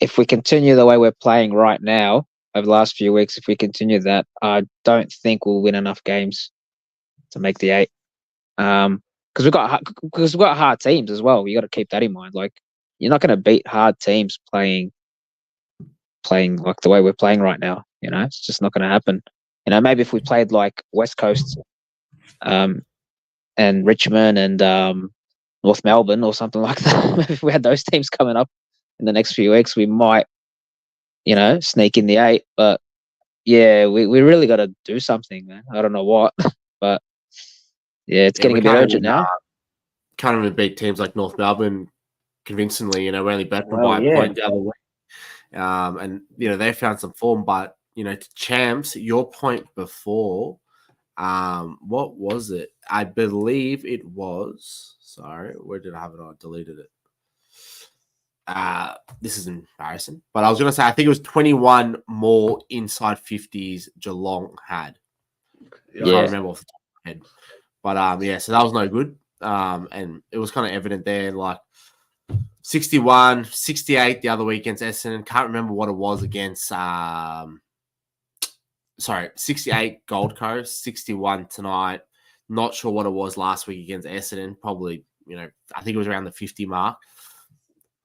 if we continue the way we're playing right now over the last few weeks, if we continue that, I don't think we'll win enough games to make the 8. Because we've got hard teams as well. You got to keep that in mind. Like, you're not going to beat hard teams playing like the way we're playing right now. It's just not going to happen. Maybe if we played like West Coast, and Richmond and North Melbourne or something like that. Maybe if we had those teams coming up in the next few weeks, we might, sneak in the 8. But yeah, we really got to do something, man. I don't know what, but yeah, it's getting a bit urgent now. Can't even beat teams like North Melbourne convincingly. We only bet them by a point the other week. And they found some form, but to champs, your point before, what was it? I believe it was. Sorry, where did I have it? I deleted it. This is embarrassing, but I was gonna say I think it was 21 more inside 50s Geelong had. I can't remember off the top of my head, but so that was no good. And it was kind of evident there, like 61, 68 the other week against Essendon. Can't remember what it was against. 68 Gold Coast, 61 tonight. Not sure what it was last week against Essendon. Probably, I think it was around the 50 mark.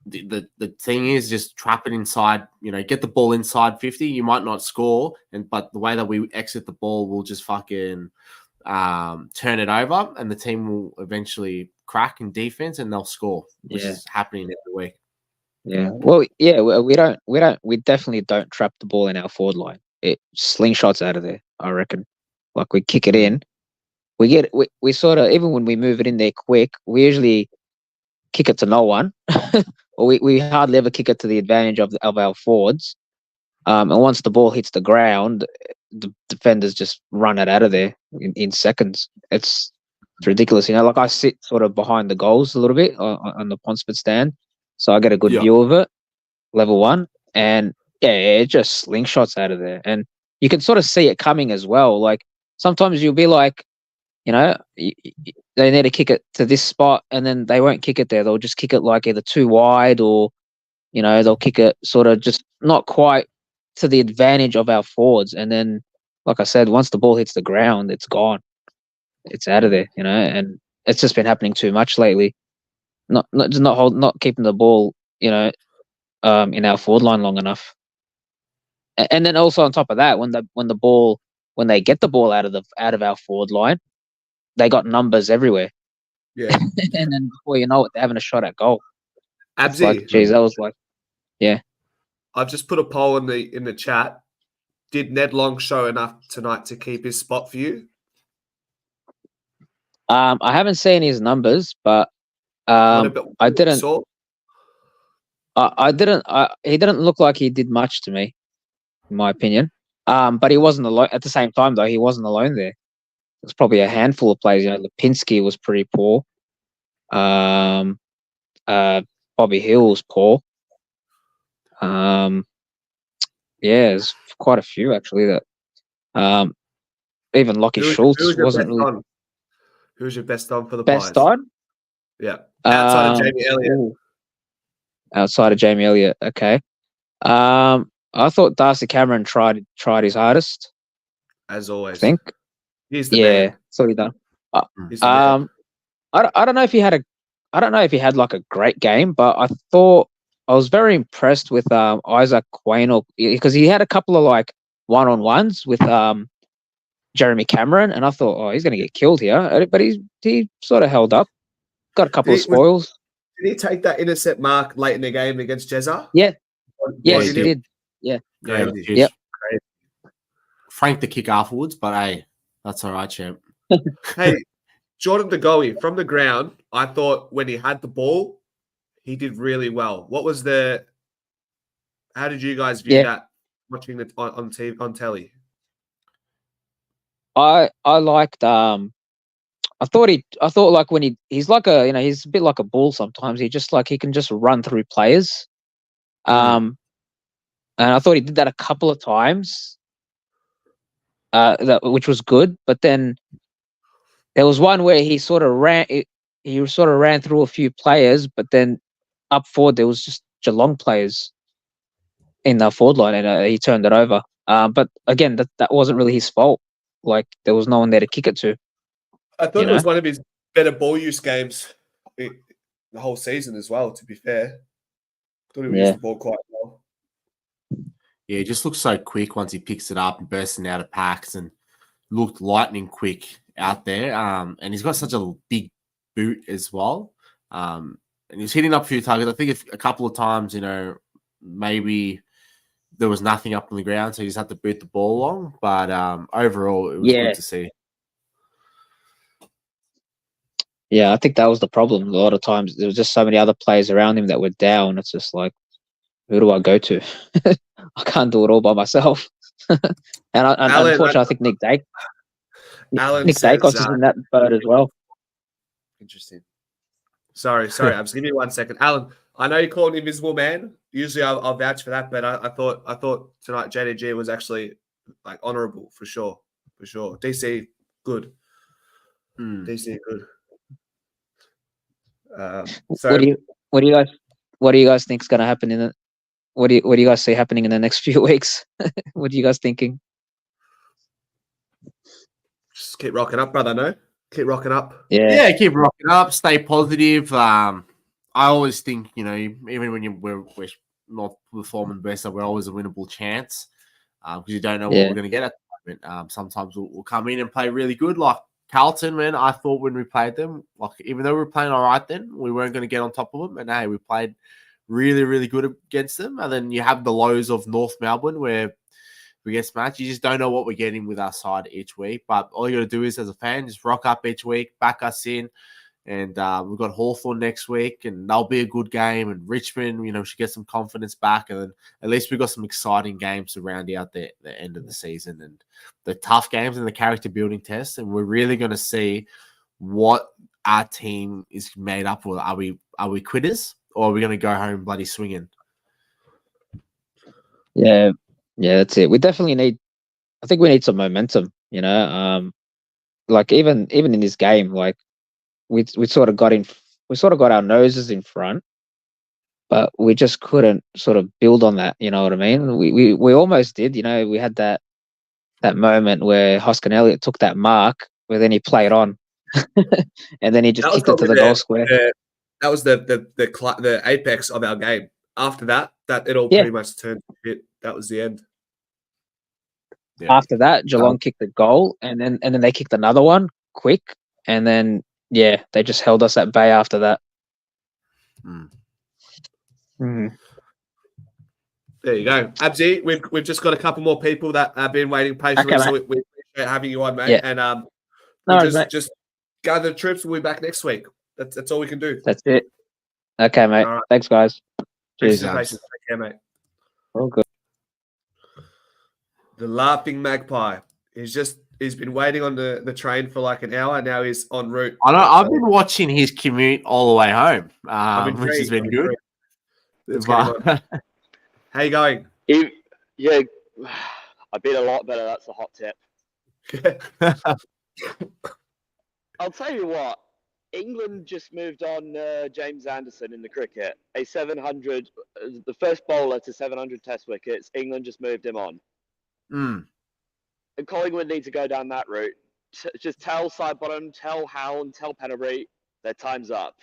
The thing is just trap it inside, get the ball inside 50. You might not score, but the way that we exit the ball will just fucking turn it over, and the team will eventually crack in defense and they'll score, which is happening every week. Yeah. Well, yeah, we definitely don't trap the ball in our forward line. It slingshots out of there, I reckon. Like, we kick it in. We sort of, even when we move it in there quick, we usually kick it to no one. Or we hardly ever kick it to the advantage of our forwards. And once the ball hits the ground, the defenders just run it out of there in seconds. It's ridiculous. Like, I sit sort of behind the goals a little bit on the Ponsford stand, so I get a good view of it, level 1. And it just slingshots out of there. And you can sort of see it coming as well. Like, sometimes you'll be like, they need to kick it to this spot, and then they won't kick it there. They'll just kick it like either too wide, or, they'll kick it sort of just not quite to the advantage of our forwards. And then, like I said, once the ball hits the ground, it's gone. It's out of there, and it's just been happening too much lately. Not keeping the ball, in our forward line long enough. And then also on top of that, when they get the ball out of our forward line, they got numbers everywhere. Yeah. And then before you know it, they're having a shot at goal. Absy. Like, geez, that was like, yeah. I've just put a poll in the chat. Did Ned Long show enough tonight to keep his spot for you? I haven't seen his numbers, but I didn't. I didn't. He didn't look like he did much to me, in my opinion. But he wasn't alone. At the same time, though, he wasn't alone there. There's probably a handful of players. Lipinski was pretty poor. Bobby Hill was poor. There's quite a few actually that. Even Lockie Schultz wasn't really. Who's your best on for the Best Pies? on? Yeah. Outside of Um, Jamie Elliott. ooh, outside of Jamie Elliott. Okay. I thought Darcy Cameron tried his hardest. As I always. think. He's the Yeah, man. that's what he done. He's the man. I don't know if he had like a great game, but I thought I was very impressed with Isaac Quaynor because he had a couple of like one-on-ones with Jeremy Cameron, and I thought, oh, he's going to get killed here, but he sort of held up, got a couple of spoils. Did he take that intercept mark late in the game against Jezza? Yeah, yes, he he did. Yeah, Yep. Frank the kick afterwards, but hey, that's all right, champ. Hey, Jordan De Goey, from the ground, I thought when he had the ball, he did really well. How did you guys view that watching it on TV, on telly? I liked I thought like when he's like he's a bit like a bull sometimes. He can just run through players. And I thought he did that a couple of times. Which was good, but then there was one where he sort of ran through a few players, but then up forward there was just Geelong players in the forward line, and he turned it over. But again, that wasn't really his fault. Like there was no one there to kick it to. I thought it was one of his better ball use games the whole season as well, to be fair. I thought he used the ball quite well. Yeah, he just looks so quick once he picks it up and bursting out of packs, and looked lightning quick out there. And he's got such a big boot as well. And he's hitting up a few targets. I think a couple of times, maybe there was nothing up on the ground, so he just had to boot the ball along. But overall, it was good to see. Yeah, I think that was the problem. A lot of times there was just so many other players around him that were down. It's just like, who do I go to? I can't do it all by myself. and unfortunately, I think Nick Dacos is in that boat as well. Interesting. Sorry. I'm just give me 1 second. Alan, I know you called him Invisible Man. Usually I'll vouch for that, but I thought tonight JDG was actually like honourable for sure. DC, good. DC, good. What do you guys think is going to happen in the? What do you guys see happening in the next few weeks? What are you guys thinking? Just keep rocking up, brother. No, keep rocking up. Yeah, keep rocking up. Stay positive. I always think even when we're not performing best, we're always a winnable chance because you don't know what we're going to get at the moment. Sometimes we'll come in and play really good, like Carlton, man. I thought when we played them, like even though we were playing all right, then we weren't going to get on top of them, and hey, we played really, really good against them. And then you have the lows of North Melbourne where we get smashed. You just don't know what we're getting with our side each week. But all you got to do is, as a fan, just rock up each week, back us in. And we've got Hawthorn next week, and that'll be a good game. And Richmond, should get some confidence back. And then at least we've got some exciting games to round out the end of the season and the tough games and the character building tests. And we're really going to see what our team is made up of. Are we quitters? Or are we going to go home bloody swinging? Yeah, that's it. We definitely need. I think we need some momentum. Like even in this game, like we sort of got our noses in front, but we just couldn't sort of build on that. You know what I mean? We almost did. We had that moment where Hoskin Elliott took that mark, where then he played on, and then he just kicked it to the goal square. That was the apex of our game. After that it all pretty much turned to shit. That was the end. Yeah. After that, Geelong kicked the goal, and then they kicked another one quick, and then they just held us at bay after that. There you go, Abzi. We've just got a couple more people that have been waiting patiently, so we appreciate having you on, mate. Yeah. And just gather the troops. We'll be back next week. That's all we can do. That's it. Okay, mate. Right. Thanks, guys. Cheers. Take care, mate. All good. The Laughing Magpie. He's been waiting on the train for like an hour. Now he's en route. I know. I've been watching his commute all the way home, which has been good. How you going? Yeah, I've been a lot better. That's a hot tip. I'll tell you what. England just moved on James Anderson in the cricket. A 700, the first bowler to 700 Test wickets. England just moved him on. Mm. And Collingwood need to go down that route. Just tell Sidebottom, tell Howell, and tell Penalbury their time's up.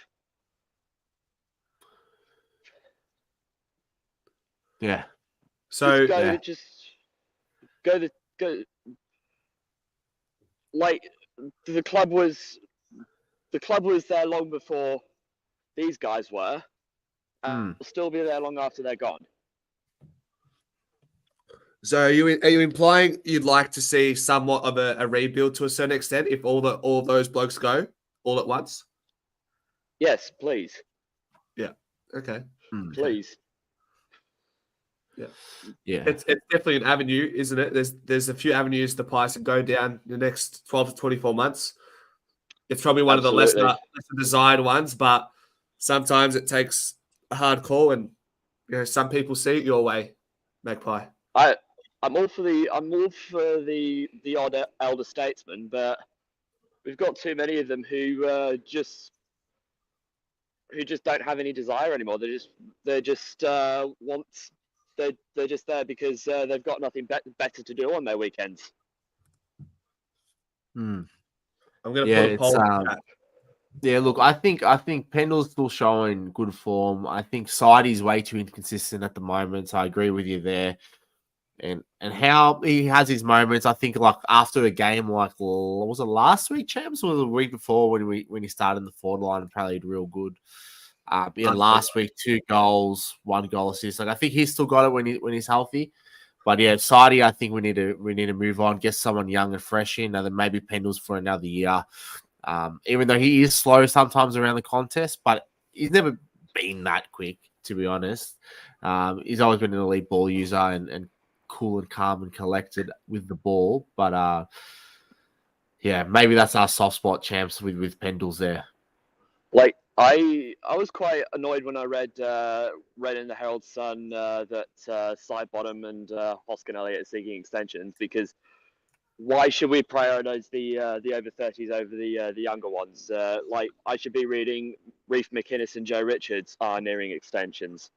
Yeah. So Just go. Like the club was there long before these guys were. And will still be there long after they're gone. So are you implying you'd like to see somewhat of a rebuild to a certain extent if all those blokes go all at once? Yes, please. Yeah. Okay. Please. Yeah. Yeah. It's definitely an avenue, isn't it? There's a few avenues the Pies can go down the next 12 to 24 months. It's probably one of the lesser desired ones, but sometimes it takes a hard call, and some people see it your way, Magpie. I'm all for the odd elder statesman, but we've got too many of them who just don't have any desire anymore. They're just there because they've got nothing better to do on their weekends. I'm going to put a poll. Yeah, look, I think Pendle's still showing good form. I think Sidey's way too inconsistent at the moment, so I agree with you there. And how he has his moments, I think, like after a game, like was it last week, champs, or was it the week before when he started in the forward line and played real good. Last week 2 goals, 1 goal assist. Like I think he's still got it when he's healthy. But yeah, Sidey, I think we need to move on, get someone young and fresh in, and then maybe Pendles for another year. Even though he is slow sometimes around the contest, but he's never been that quick, to be honest. He's always been an elite ball user and cool and calm and collected with the ball. But yeah, maybe that's our soft spot, champs, with Pendles there. Like I was quite annoyed when I read in the Herald Sun that Sidebottom and Hoskin Elliott are seeking extensions, because why should we prioritize the over 30s over the younger ones? Like I should be reading Reef McInnes and Joe Richards are nearing extensions,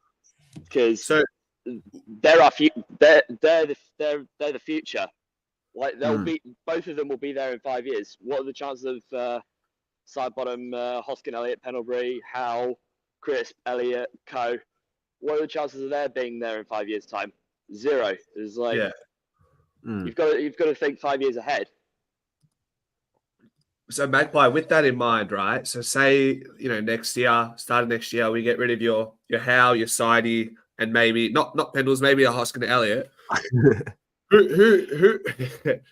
because they're the future. Like they'll be, both of them will be there in 5 years. What are the chances of Sidebottom, Hoskin Elliott, Pendlebury, Howe, Crisp, Elliott, Co? What are the chances of their being there in 5 years' time? 0. It's like you've got to think 5 years ahead. So Magpie, with that in mind, right? So say next year, starting next year, we get rid of your Howe, your Sidey, and maybe not Pendles, maybe a Hoskin Elliott.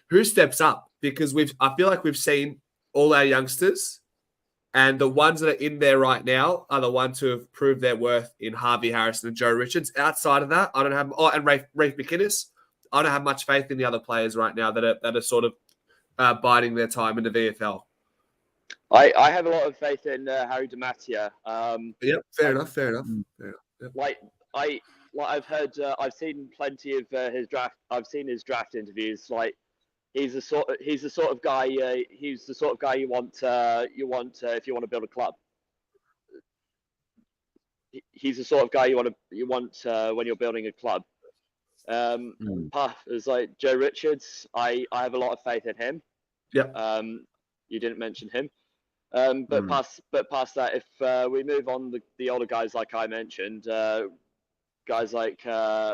Who steps up? Because I feel like we've seen all our youngsters, and the ones that are in there right now are the ones who have proved their worth in Harvey Harrison and Joe Richards. Outside of that, I don't have. Oh, and Rafe McInnes. I don't have much faith in the other players right now that are sort of biding their time in the VFL. I have a lot of faith in Harry Dematia. Yep, fair enough. Yep. Like I've heard, I've seen plenty of his draft. I've seen his draft interviews. Like he's the sort of guy. He's the sort of guy you want if you want to build a club. He's the sort of guy you want when you're building a club. It's like Joe Richards. I have a lot of faith in him. Yeah. You didn't mention him. But past that, if we move on the older guys like I mentioned, guys like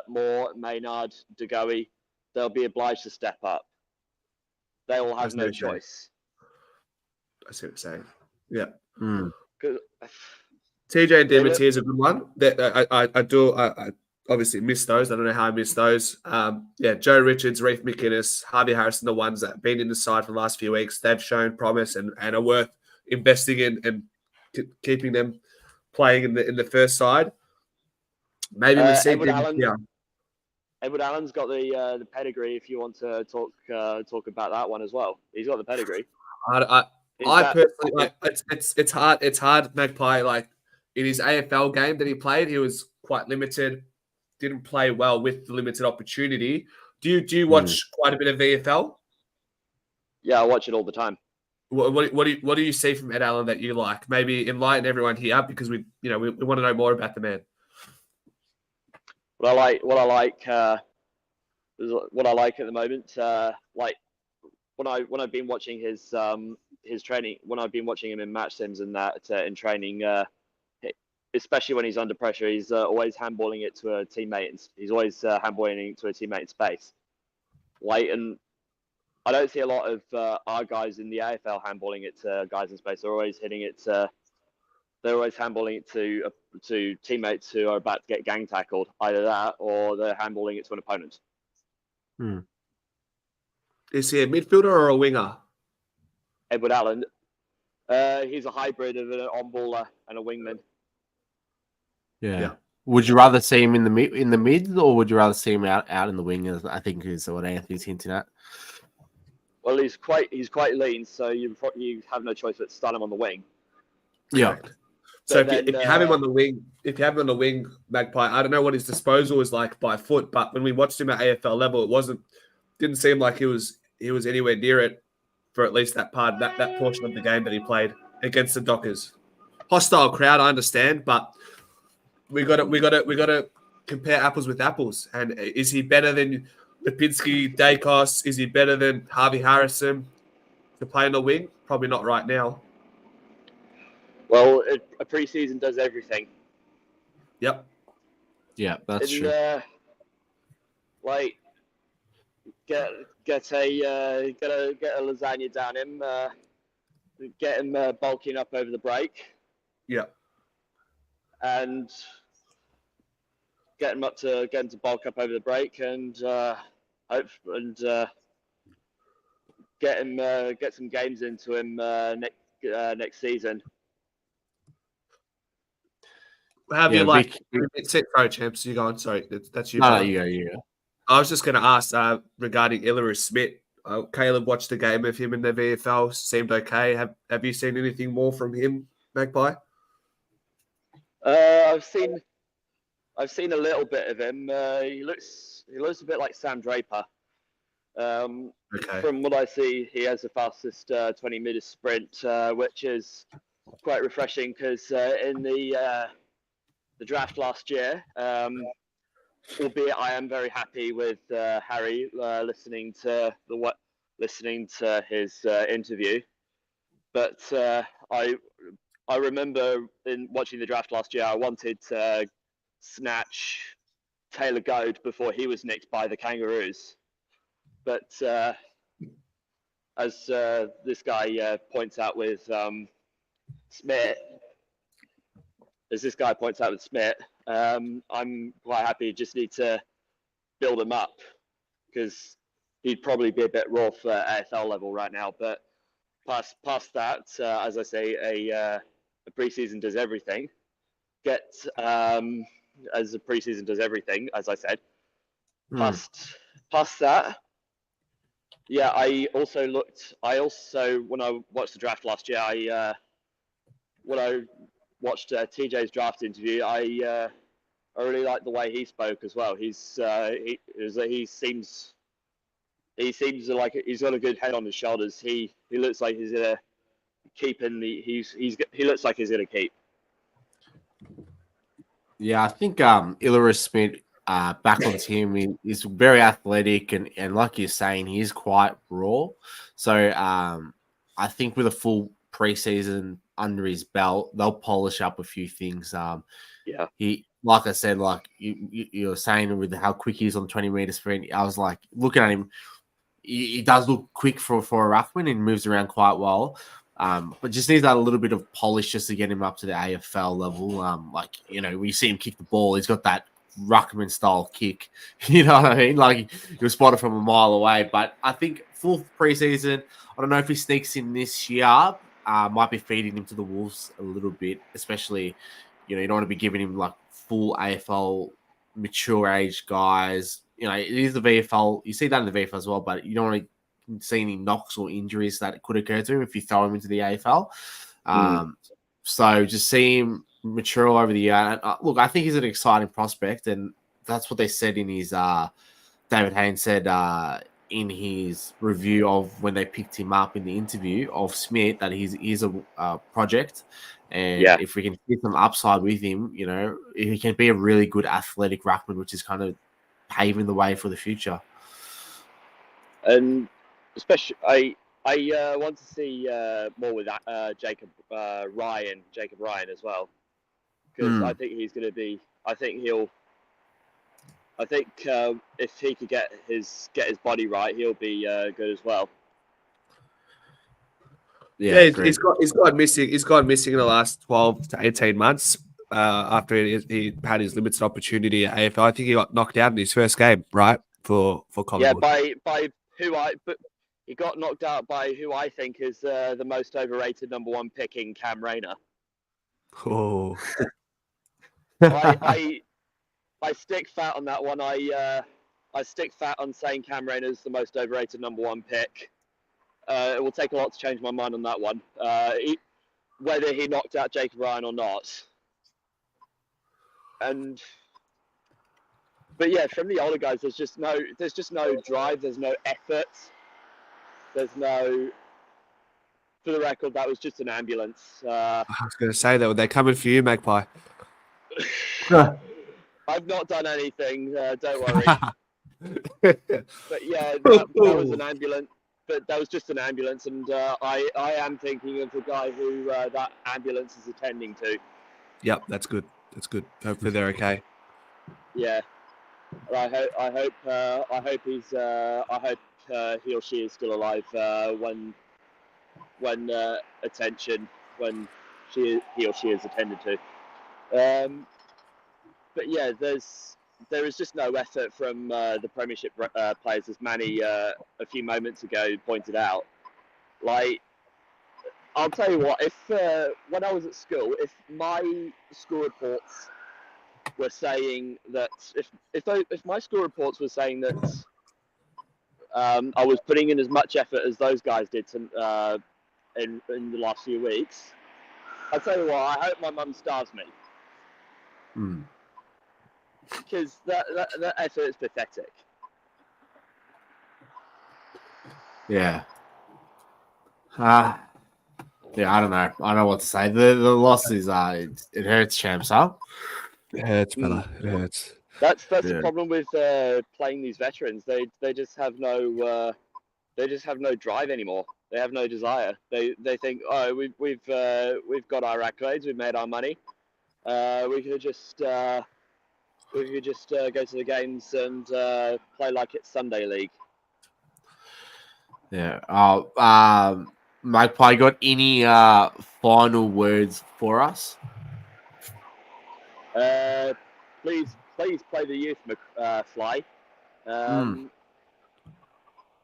Moore, Maynard, DeGoey, they'll be obliged to step up. They will have no choice. I see what you're saying. Yeah. TJ and Dimity is a good one. I obviously missed those. I don't know how I missed those. Joe Richards, Reef McInnes, Harvey Harrison, the ones that have been in the side for the last few weeks. They've shown promise and are worth investing in and keeping them playing in the first side. Maybe we see Edward Allen's got the pedigree. If you want to talk about that one as well, he's got the pedigree. I personally it's hard. It's hard. Magpie, like in his AFL game that he played, he was quite limited. Didn't play well with the limited opportunity. Do you watch quite a bit of VFL? Yeah, I watch it all the time. What do you see from Ed Allen that you like? Maybe enlighten everyone here because we want to know more about the man. What I like at the moment, like when I've been watching his training, when I've been watching him in match sims and that in training, especially when he's under pressure, he's always handballing it to a teammate, and he's always handballing it to a teammate in space. And I don't see a lot of our guys in the AFL handballing it to guys in space. They're always hitting it to. They're always handballing it to teammates who are about to get gang tackled. Either that, or they're handballing it to an opponent. Is he a midfielder or a winger? Edward Allen. He's a hybrid of an on-baller and a wingman. Yeah. Would you rather see him in the mid, or would you rather see him out in the wing? I think is what Anthony's hinting at. Well, he's quite lean, so you have no choice but to start him on the wing. Yeah. So if you have him on the wing, Magpie, I don't know what his disposal is like by foot, but when we watched him at AFL level, didn't seem like he was anywhere near it for at least that portion of the game that he played against the Dockers. Hostile crowd, I understand, but we got to compare apples with apples. And is he better than Lipinski, Dacos? Is he better than Harvey Harrison to play on the wing? Probably not right now. Well, a preseason does everything. Yep. Yeah, that's true. Get a lasagna down him. Get him bulking up over the break. Yeah. And get him to bulk up over the break, and get some games into him next season. Have you like pro champs? You going? Sorry, that's you. No, you go. I was just going to ask regarding Ilary Smith. Caleb watched the game of him in the VFL. Seemed okay. Have you seen anything more from him, Magpie? I've seen a little bit of him. He looks a bit like Sam Draper. Okay. From what I see, he has the fastest 20-meter sprint, which is quite refreshing because in the draft last year, albeit I am very happy with Harry listening to his interview, but I remember in watching the draft last year, I wanted to snatch Taylor Goad before he was nicked by the Kangaroos. But as this guy points out with Smith, I'm quite happy. Just need to build him up because he'd probably be a bit raw for AFL level right now. But past that, as I say, a preseason does everything. As a preseason does everything, as I said. Past that, yeah. I also when I watched the draft last year, when I watched TJ's draft interview, I really liked the way he spoke as well. He seems like he's got a good head on his shoulders. He looks like he's gonna keep he looks like he's gonna keep. Yeah, I think Ilary Smith back on team is very athletic and like you're saying, he is quite raw. So I think with a full preseason under his belt, they'll polish up a few things. Yeah. He, like I said, like you were saying with how quick he is on 20-meter sprint, I was like looking at him. He does look quick for a ruckman and moves around quite well. But just needs that a little bit of polish just to get him up to the AFL level. Like, you know, when you see him kick the ball, he's got that ruckman style kick. You know what I mean? Like, you'll spot it from a mile away. But I think full preseason, I don't know if he sneaks in this year. Might be feeding him to the Wolves a little bit, especially, you know, you don't want to be giving him like full AFL mature age guys. You know, it is the VFL. You see that in the VFL as well, but you don't want to see any knocks or injuries that could occur to him if you throw him into the AFL. So just see him mature over the year. And, look, I think he's an exciting prospect, and that's what they said in his David Haynes said in his review of when they picked him up in the interview of Smith that he's a project, and if we can get some upside with him, you know, he can be a really good athletic ruckman, which is kind of paving the way for the future. And especially, I want to see more with Jacob Ryan as well, because I think he's going to be. I think if he could get his body right, he'll be good as well. Yeah, he's gone missing. He's gone missing in the last 12 to 18 months after he had his limited opportunity at AFL. I think he got knocked out in his first game, right, for Collingwood. Yeah, but he got knocked out by who I think is the most overrated number 1 pick in Cam Rayner. Oh. I stick fat on that one. I stick fat on saying Cam Rayner's the most overrated number 1 pick. It will take a lot to change my mind on that one. Whether he knocked out Jacob Ryan or not. But yeah, from the older guys, there's just no drive. There's no effort. There's no. For the record, that was just an ambulance. I was going to say that they're coming for you, Magpie. I've not done anything. Don't worry. But yeah, that was an ambulance. But that was just an ambulance, and I am thinking of the guy who that ambulance is attending to. Yep, that's good. That's good. Hopefully they're okay. Yeah, I hope he or she is still alive when he or she is attended to. But yeah, there is just no effort from the Premiership players, as Manny a few moments ago pointed out. Like, I'll tell you what, if when I was at school, if my school reports were saying that if my school reports were saying that I was putting in as much effort as those guys did in the last few weeks, I'll tell you what, I hope my mum starves me. Because that effort is pathetic. Yeah. Yeah, I don't know. I don't know what to say. The loss is it hurts, champs, huh? It hurts, fella. It hurts. That's the problem with playing these veterans. They just have no drive anymore. They have no desire. They think, oh, we've got our accolades, we've made our money. We could just go to the games and play like it's Sunday League. Yeah. Magpie, got any final words for us? Please play the youth, Fly.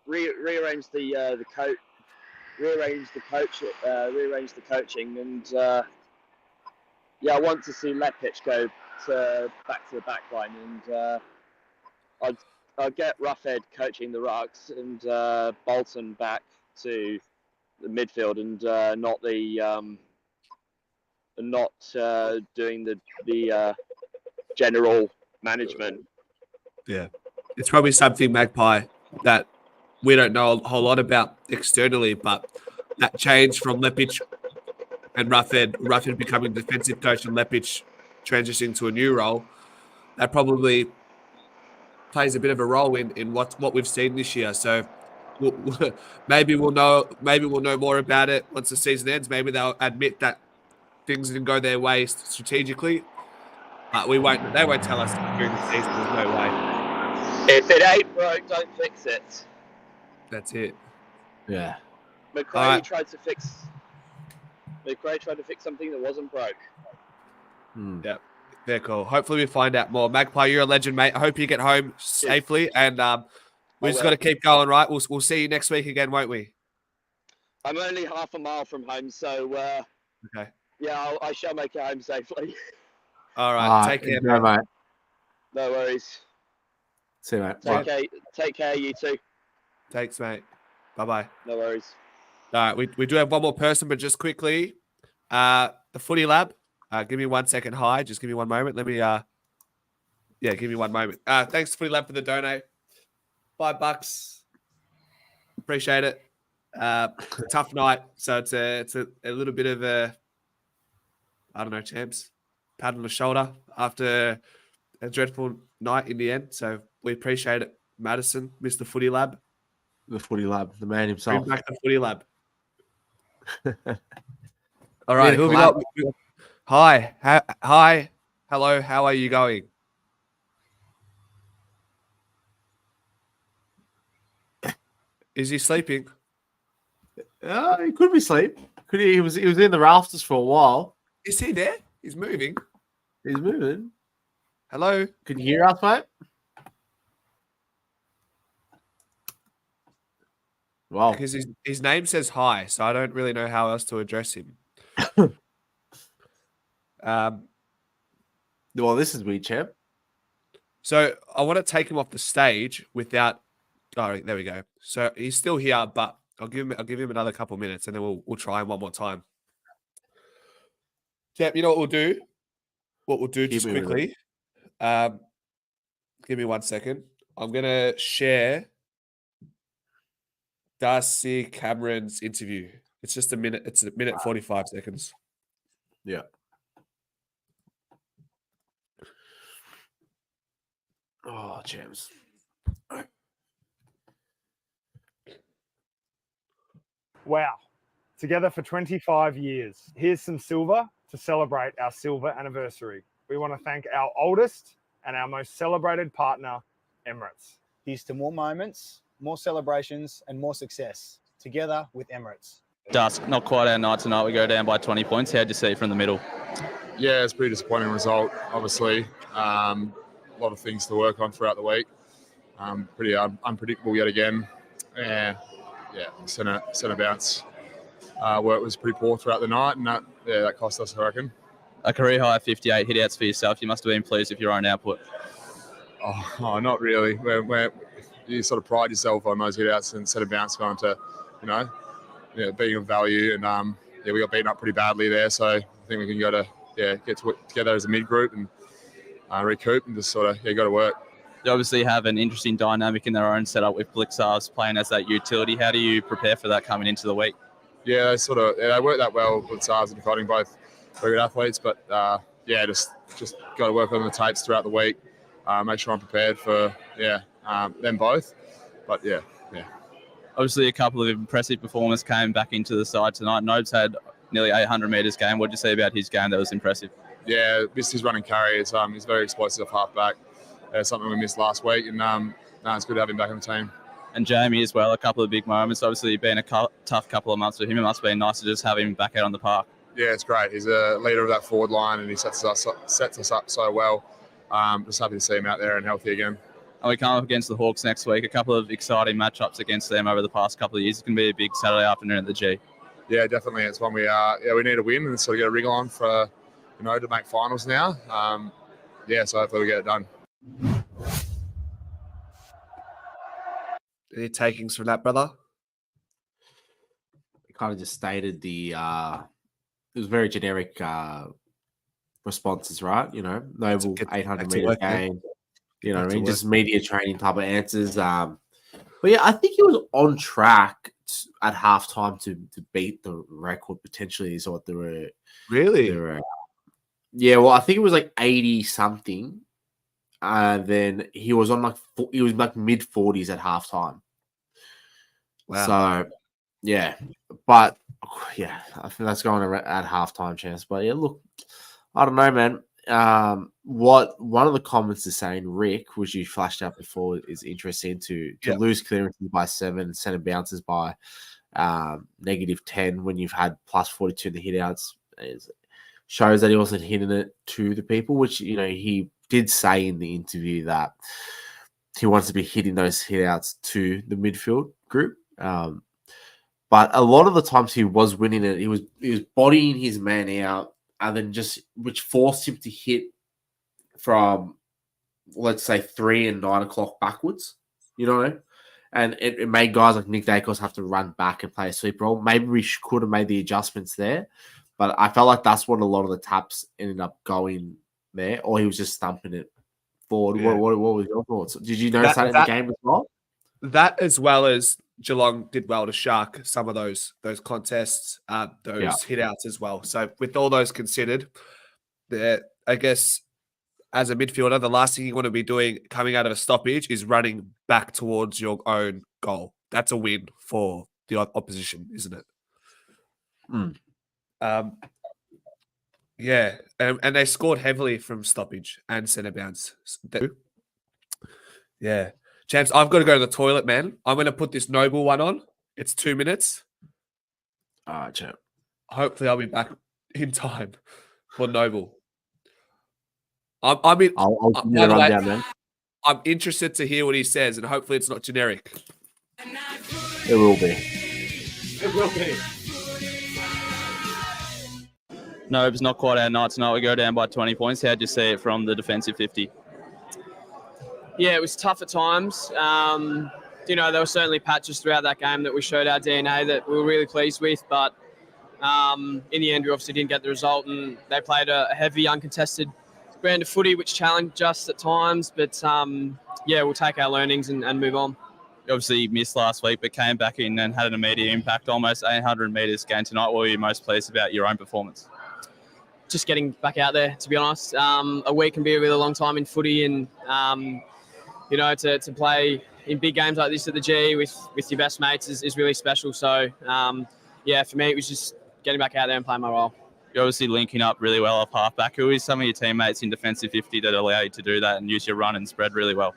Rearrange the coach. Rearrange the coaching, and I want to see Leppich go back to the back line, and I'd get Roughhead coaching the rucks, and Bolton back to the midfield, and not doing the general management. Yeah, it's probably something, Magpie, that we don't know a whole lot about externally, but that change from Leppich and Roughhead becoming defensive coach and Leppich transitioning to a new role, that probably plays a bit of a role in what we've seen this year. So maybe we'll know more about it once the season ends. Maybe they'll admit that things didn't go their way strategically, but they won't tell us during the season. There's no way. If it ain't broke, don't fix it. That's it. Yeah. McRae tried to fix something that wasn't broke. Yeah, very cool. Hopefully we find out more. Magpie, you're a legend, mate. I hope you get home safely, and we just got to keep going, right? We'll see you next week again, won't we? I'm only half a mile from home, so okay. Yeah, I shall make it home safely. All right, take care, mate. No worries. See you, mate. Take care, you too. Thanks, mate. Bye-bye. No worries. All right, we do have one more person, but just quickly, the Footy Lab. Give me 1 second. Hi, just give me one moment. Let me. Give me one moment. Thanks, Footy Lab, for the donate. $5. Appreciate it. Tough night. So it's a little bit of a, I don't know, champs, pat on the shoulder after a dreadful night in the end. So we appreciate it. Madison, Mr. Footy Lab. The Footy Lab, the man Bring himself. back the Footy Lab. All right, who have we got? Hi. Hi. Hello. How are you going? Is he sleeping? He could be asleep. He was in the rafters for a while. Is he there? He's moving. He's moving. Hello. Can you hear us, mate? Wow. Because his name says hi, so I don't really know how else to address him. Well, this is weird, champ. So I want to take him off the stage without. Oh, there we go. So he's still here, but I'll give him another couple of minutes, and then we'll try him one more time. Champ, you know what we'll do? What we'll do just quickly. Give me 1 second. I'm gonna share Darcy Cameron's interview. It's just a minute. It's a minute 45 seconds. Yeah. Oh, champs. Wow. Together for 25 years. Here's some silver to celebrate our silver anniversary. We want to thank our oldest and our most celebrated partner, Emirates. Here's to more moments, more celebrations, and more success. Together with Emirates. Dusk, not quite our night tonight. We go down by 20 points. How'd you see it from the middle? Yeah, it's a pretty disappointing result, obviously. A lot of things to work on throughout the week. Pretty unpredictable yet again. Centre bounce work was pretty poor throughout the night, and that cost us, I reckon. A career high 58 hitouts for yourself. You must have been pleased with your own output. Oh, not really. Where you sort of pride yourself on those hitouts and centre bounce going to, being of value, and we got beaten up pretty badly there. So I think we can go to get together as a mid group and recoup and just sort of go to work. You obviously have an interesting dynamic in their own setup with Blixarves playing as that utility. How do you prepare for that coming into the week? Yeah, they work that well with Blixarves and Collingwood, both very good athletes. But just got to work on the tapes throughout the week. Make sure I'm prepared for them both. But yeah. Obviously, a couple of impressive performers came back into the side tonight. Nobes had nearly 800 metres game. What did you say about his game that was impressive? Yeah, missed his running carry. He's very explosive halfback. Something we missed last week, and it's good to have him back on the team. And Jamie as well, a couple of big moments. Obviously, been a tough couple of months for him. It must have been nice to just have him back out on the park. Yeah, it's great. He's a leader of that forward line, and he sets us up so well. Just happy to see him out there and healthy again. And we come up against the Hawks next week. A couple of exciting matchups against them over the past couple of years. It's going to be a big Saturday afternoon at the G. Yeah, definitely. It's one we need a win and sort of get a wriggle on for to make finals now. So hopefully we get it done. Any takings from that, brother? Kind of just stated it was very generic responses, right? Noble 800 meter game. Just media training type of answers. But yeah, I think he was on track at halftime to beat the record potentially. Is what they were. Really? Yeah, well, I think it was like 80 something. Then he was on mid 40s at halftime. Wow. So yeah, but yeah, I think that's going at halftime chance. But yeah, look, I don't know, man. What one of the comments is saying, Rick, which you flashed out before, is interesting to lose clearances by 7, centre bounces by -10 when you've had plus 42 in the hitouts. Shows that he wasn't hitting it to the people, which he did say in the interview that he wants to be hitting those hitouts to the midfield group. But a lot of the times he was winning it, he was bodying his man out, and then which forced him to hit from, let's say, 3 and 9 o'clock backwards, and it made guys like Nick Dacos have to run back and play a sweep role. Maybe we could have made the adjustments there, but I felt like that's what a lot of the taps ended up going there, or he was just stumping it forward. Yeah. What was your thoughts? Did you notice that in the game as well? That, as well as Geelong did well to shark some of those contests, those hit outs as well. So with all those considered, I guess as a midfielder, the last thing you want to be doing coming out of a stoppage is running back towards your own goal. That's a win for the opposition, isn't it? Yeah, and they scored heavily from stoppage and centre bounce. Yeah. Champs, I've got to go to the toilet, man. I'm going to put this Noble one on. It's 2 minutes. All right, champ. Hopefully I'll be back in time for Noble. I'll give you the rundown, man. I'm interested to hear what he says, and hopefully it's not generic. It will be. It will be. No, it's not quite our night tonight. We go down by 20 points. How'd you see it from the defensive 50? Yeah, it was tough at times. There were certainly patches throughout that game that we showed our DNA that we were really pleased with, but in the end, we obviously didn't get the result, and they played a heavy, uncontested brand of footy, which challenged us at times, but we'll take our learnings and move on. You obviously missed last week, but came back in and had an immediate impact, almost 800 metres gained tonight. What were you most pleased about your own performance? Just getting back out there, to be honest. A week can be a really long time in footy, and to play in big games like this at the G with your best mates is really special. So, for me, it was just getting back out there and playing my role. You're obviously linking up really well off halfback. Who is some of your teammates in defensive 50 that allow you to do that and use your run and spread really well?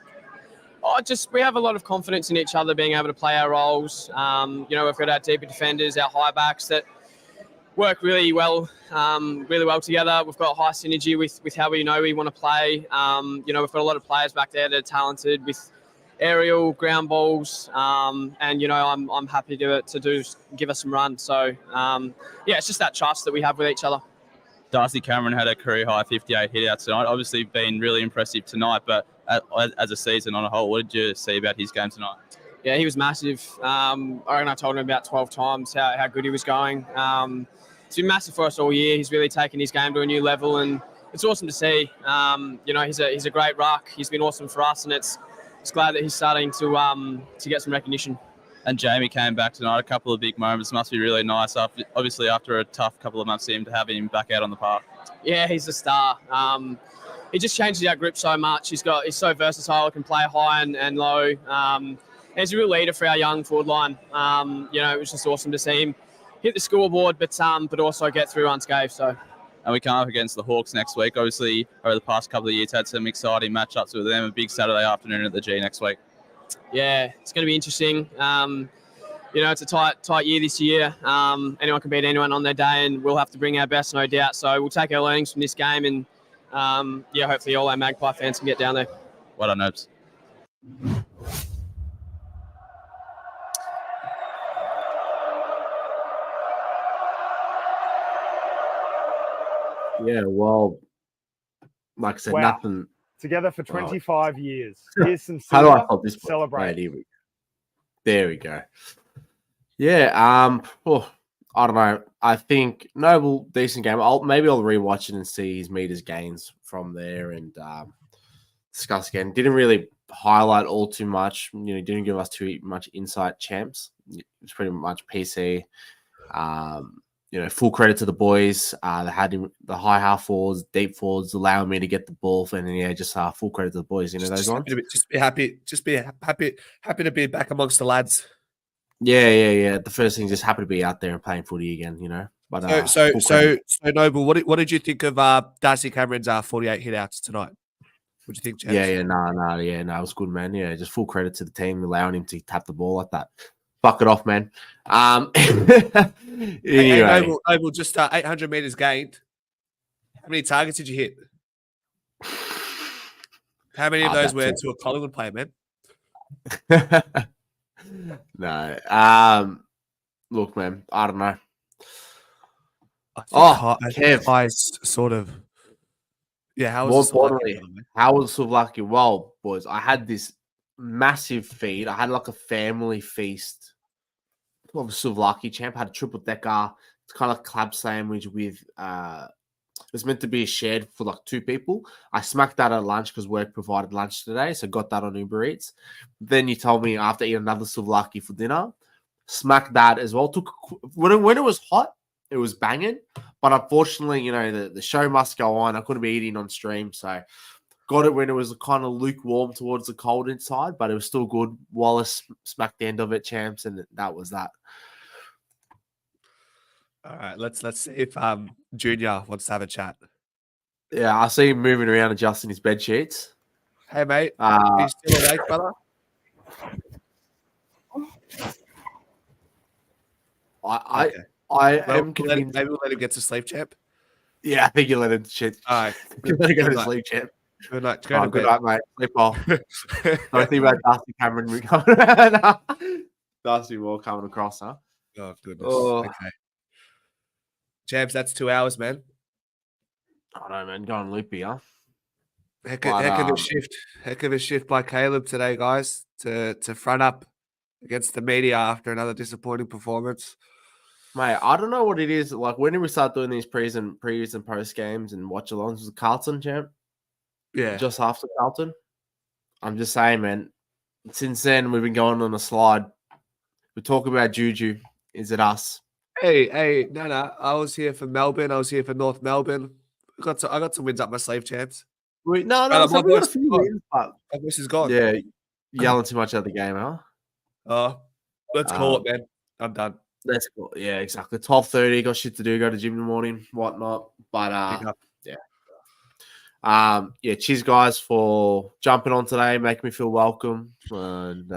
We have a lot of confidence in each other, being able to play our roles. We've got our deeper defenders, our high backs that work really well together. We've got high synergy with how we want to play. We've got a lot of players back there that are talented with aerial, ground balls, and I'm happy to give us some run. So it's just that trust that we have with each other. Darcy Cameron had a career high 58 hitouts tonight. Obviously been really impressive tonight, but as a season on a whole, what did you see about his game tonight? Yeah, he was massive. I reckon I told him about 12 times how good he was going. It's been massive for us all year. He's really taken his game to a new level, and it's awesome to see. He's a great ruck. He's been awesome for us, and it's glad that he's starting to get some recognition. And Jamie came back tonight, a couple of big moments. Must be really nice, after a tough couple of months for him, to have him back out on the park. Yeah, he's a star. He just changes our grip so much. He's so versatile. He can play high and low. And he's a real leader for our young forward line. It was just awesome to see him hit the scoreboard, but also get through unscathed. So. And we come up against the Hawks next week. Obviously, over the past couple of years, had some exciting matchups with them. A big Saturday afternoon at the G next week. Yeah, it's going to be interesting. It's a tight year this year. Anyone can beat anyone on their day, and we'll have to bring our best, no doubt. So we'll take our learnings from this game, and hopefully all our Magpie fans can get down there. Well done, Nobes. Yeah, well, like I said, nothing. Together for 25 years. Here's some How do I silver. hold this? Celebrate. Right, there we go. Yeah. I don't know. I think Noble, decent game. Maybe I'll rewatch it and see his meters gains from there and discuss again. Didn't really highlight all too much. Didn't give us too much insight. Champs. It's pretty much PC. Full credit to the boys. They had the high half forwards, deep forwards, allowing me to get the ball. And just full credit to the boys. Those ones. Just be happy to be back amongst the lads. Yeah. The first thing, just happy to be out there and playing footy again. But so Noble, what did you think of Darcy Cameron's 48 hitouts tonight? What do you think, James? It was good, man. Yeah, just full credit to the team allowing him to tap the ball like that. Fuck it off, man. Anyway. Hey, Noble, just 800 meters gained. How many targets did you hit? How many of those were to a Collingwood player, man? No. Look, man, I don't know. I think highest sort of. Yeah, how was more importantly, how was Savlaki? Well, boys, I had this massive feed. I had like a family feast of a Savlaki champ. I had a triple decker. It's kind of like a club sandwich with was meant to be shared for like 2 people. I smacked that at lunch because work provided lunch today, so got that on Uber Eats. Then you told me after eating another souvlaki for dinner, smack that as well. When it was hot, it was banging, but unfortunately, the show must go on. I couldn't be eating on stream, so got it when it was kind of lukewarm towards the cold inside, but it was still good. Wallace smacked the end of it, champs, and that was that. All right, let's see if Junior wants to have a chat. Yeah, I see him moving around adjusting his bed sheets. Hey, mate, are you still awake, brother? I am convinced. Maybe we'll let him get to sleep, champ. Yeah, I think you let him shit. All right, let him go to sleep, champ. Good night. Good night, mate. Sleep well. Don't think about Darcy Cameron coming. Darcy Moore coming across, huh? Oh goodness. Oh. Okay. Champs, that's 2 hours, man. I know, man. Going loopy, huh? Heck of a shift. Heck of a shift by Caleb today, guys, to front up against the media after another disappointing performance. Mate, I don't know what it is. Like, when did we start doing these pre and post games and watch alongs? Was it Carlton, champ? Yeah. Just after Carlton. I'm just saying, man. Since then, we've been going on a slide. We talk about Juju. Is it us? Hey, no. I was here for Melbourne. I was here for North Melbourne. I got some wins up my sleeve, champs. No, my voice is gone. Yeah, yelling too much at the game, huh? Let's call it, man. I'm done. Let's go. Yeah, exactly. 12:30. Got shit to do. Go to gym in the morning, whatnot. But yeah. Cheers, guys, for jumping on today, making me feel welcome. And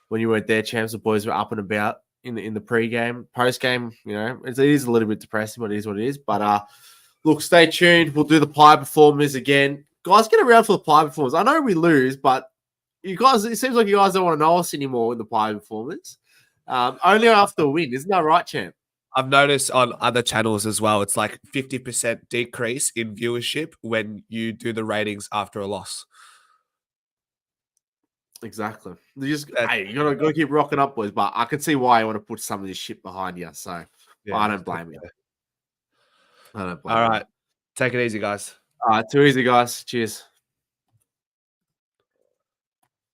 when you weren't there, champs, the boys were up and about in the pre-game, post-game. It is a little bit depressing, but it is what it is. But look, stay tuned. We'll do the pie performers again, guys. Get around for the pie performers. I know we lose, but you guys, it seems like you guys don't want to know us anymore in the pie performers. Only after a win, isn't that right, champ? I've noticed on other channels as well, it's like 50% decrease in viewership when you do the ratings after a loss. Exactly. You gotta keep rocking up, boys. But I can see why you want to put some of this shit behind you. So I don't blame you. All right, take it easy, guys. All right, too easy, guys. Cheers.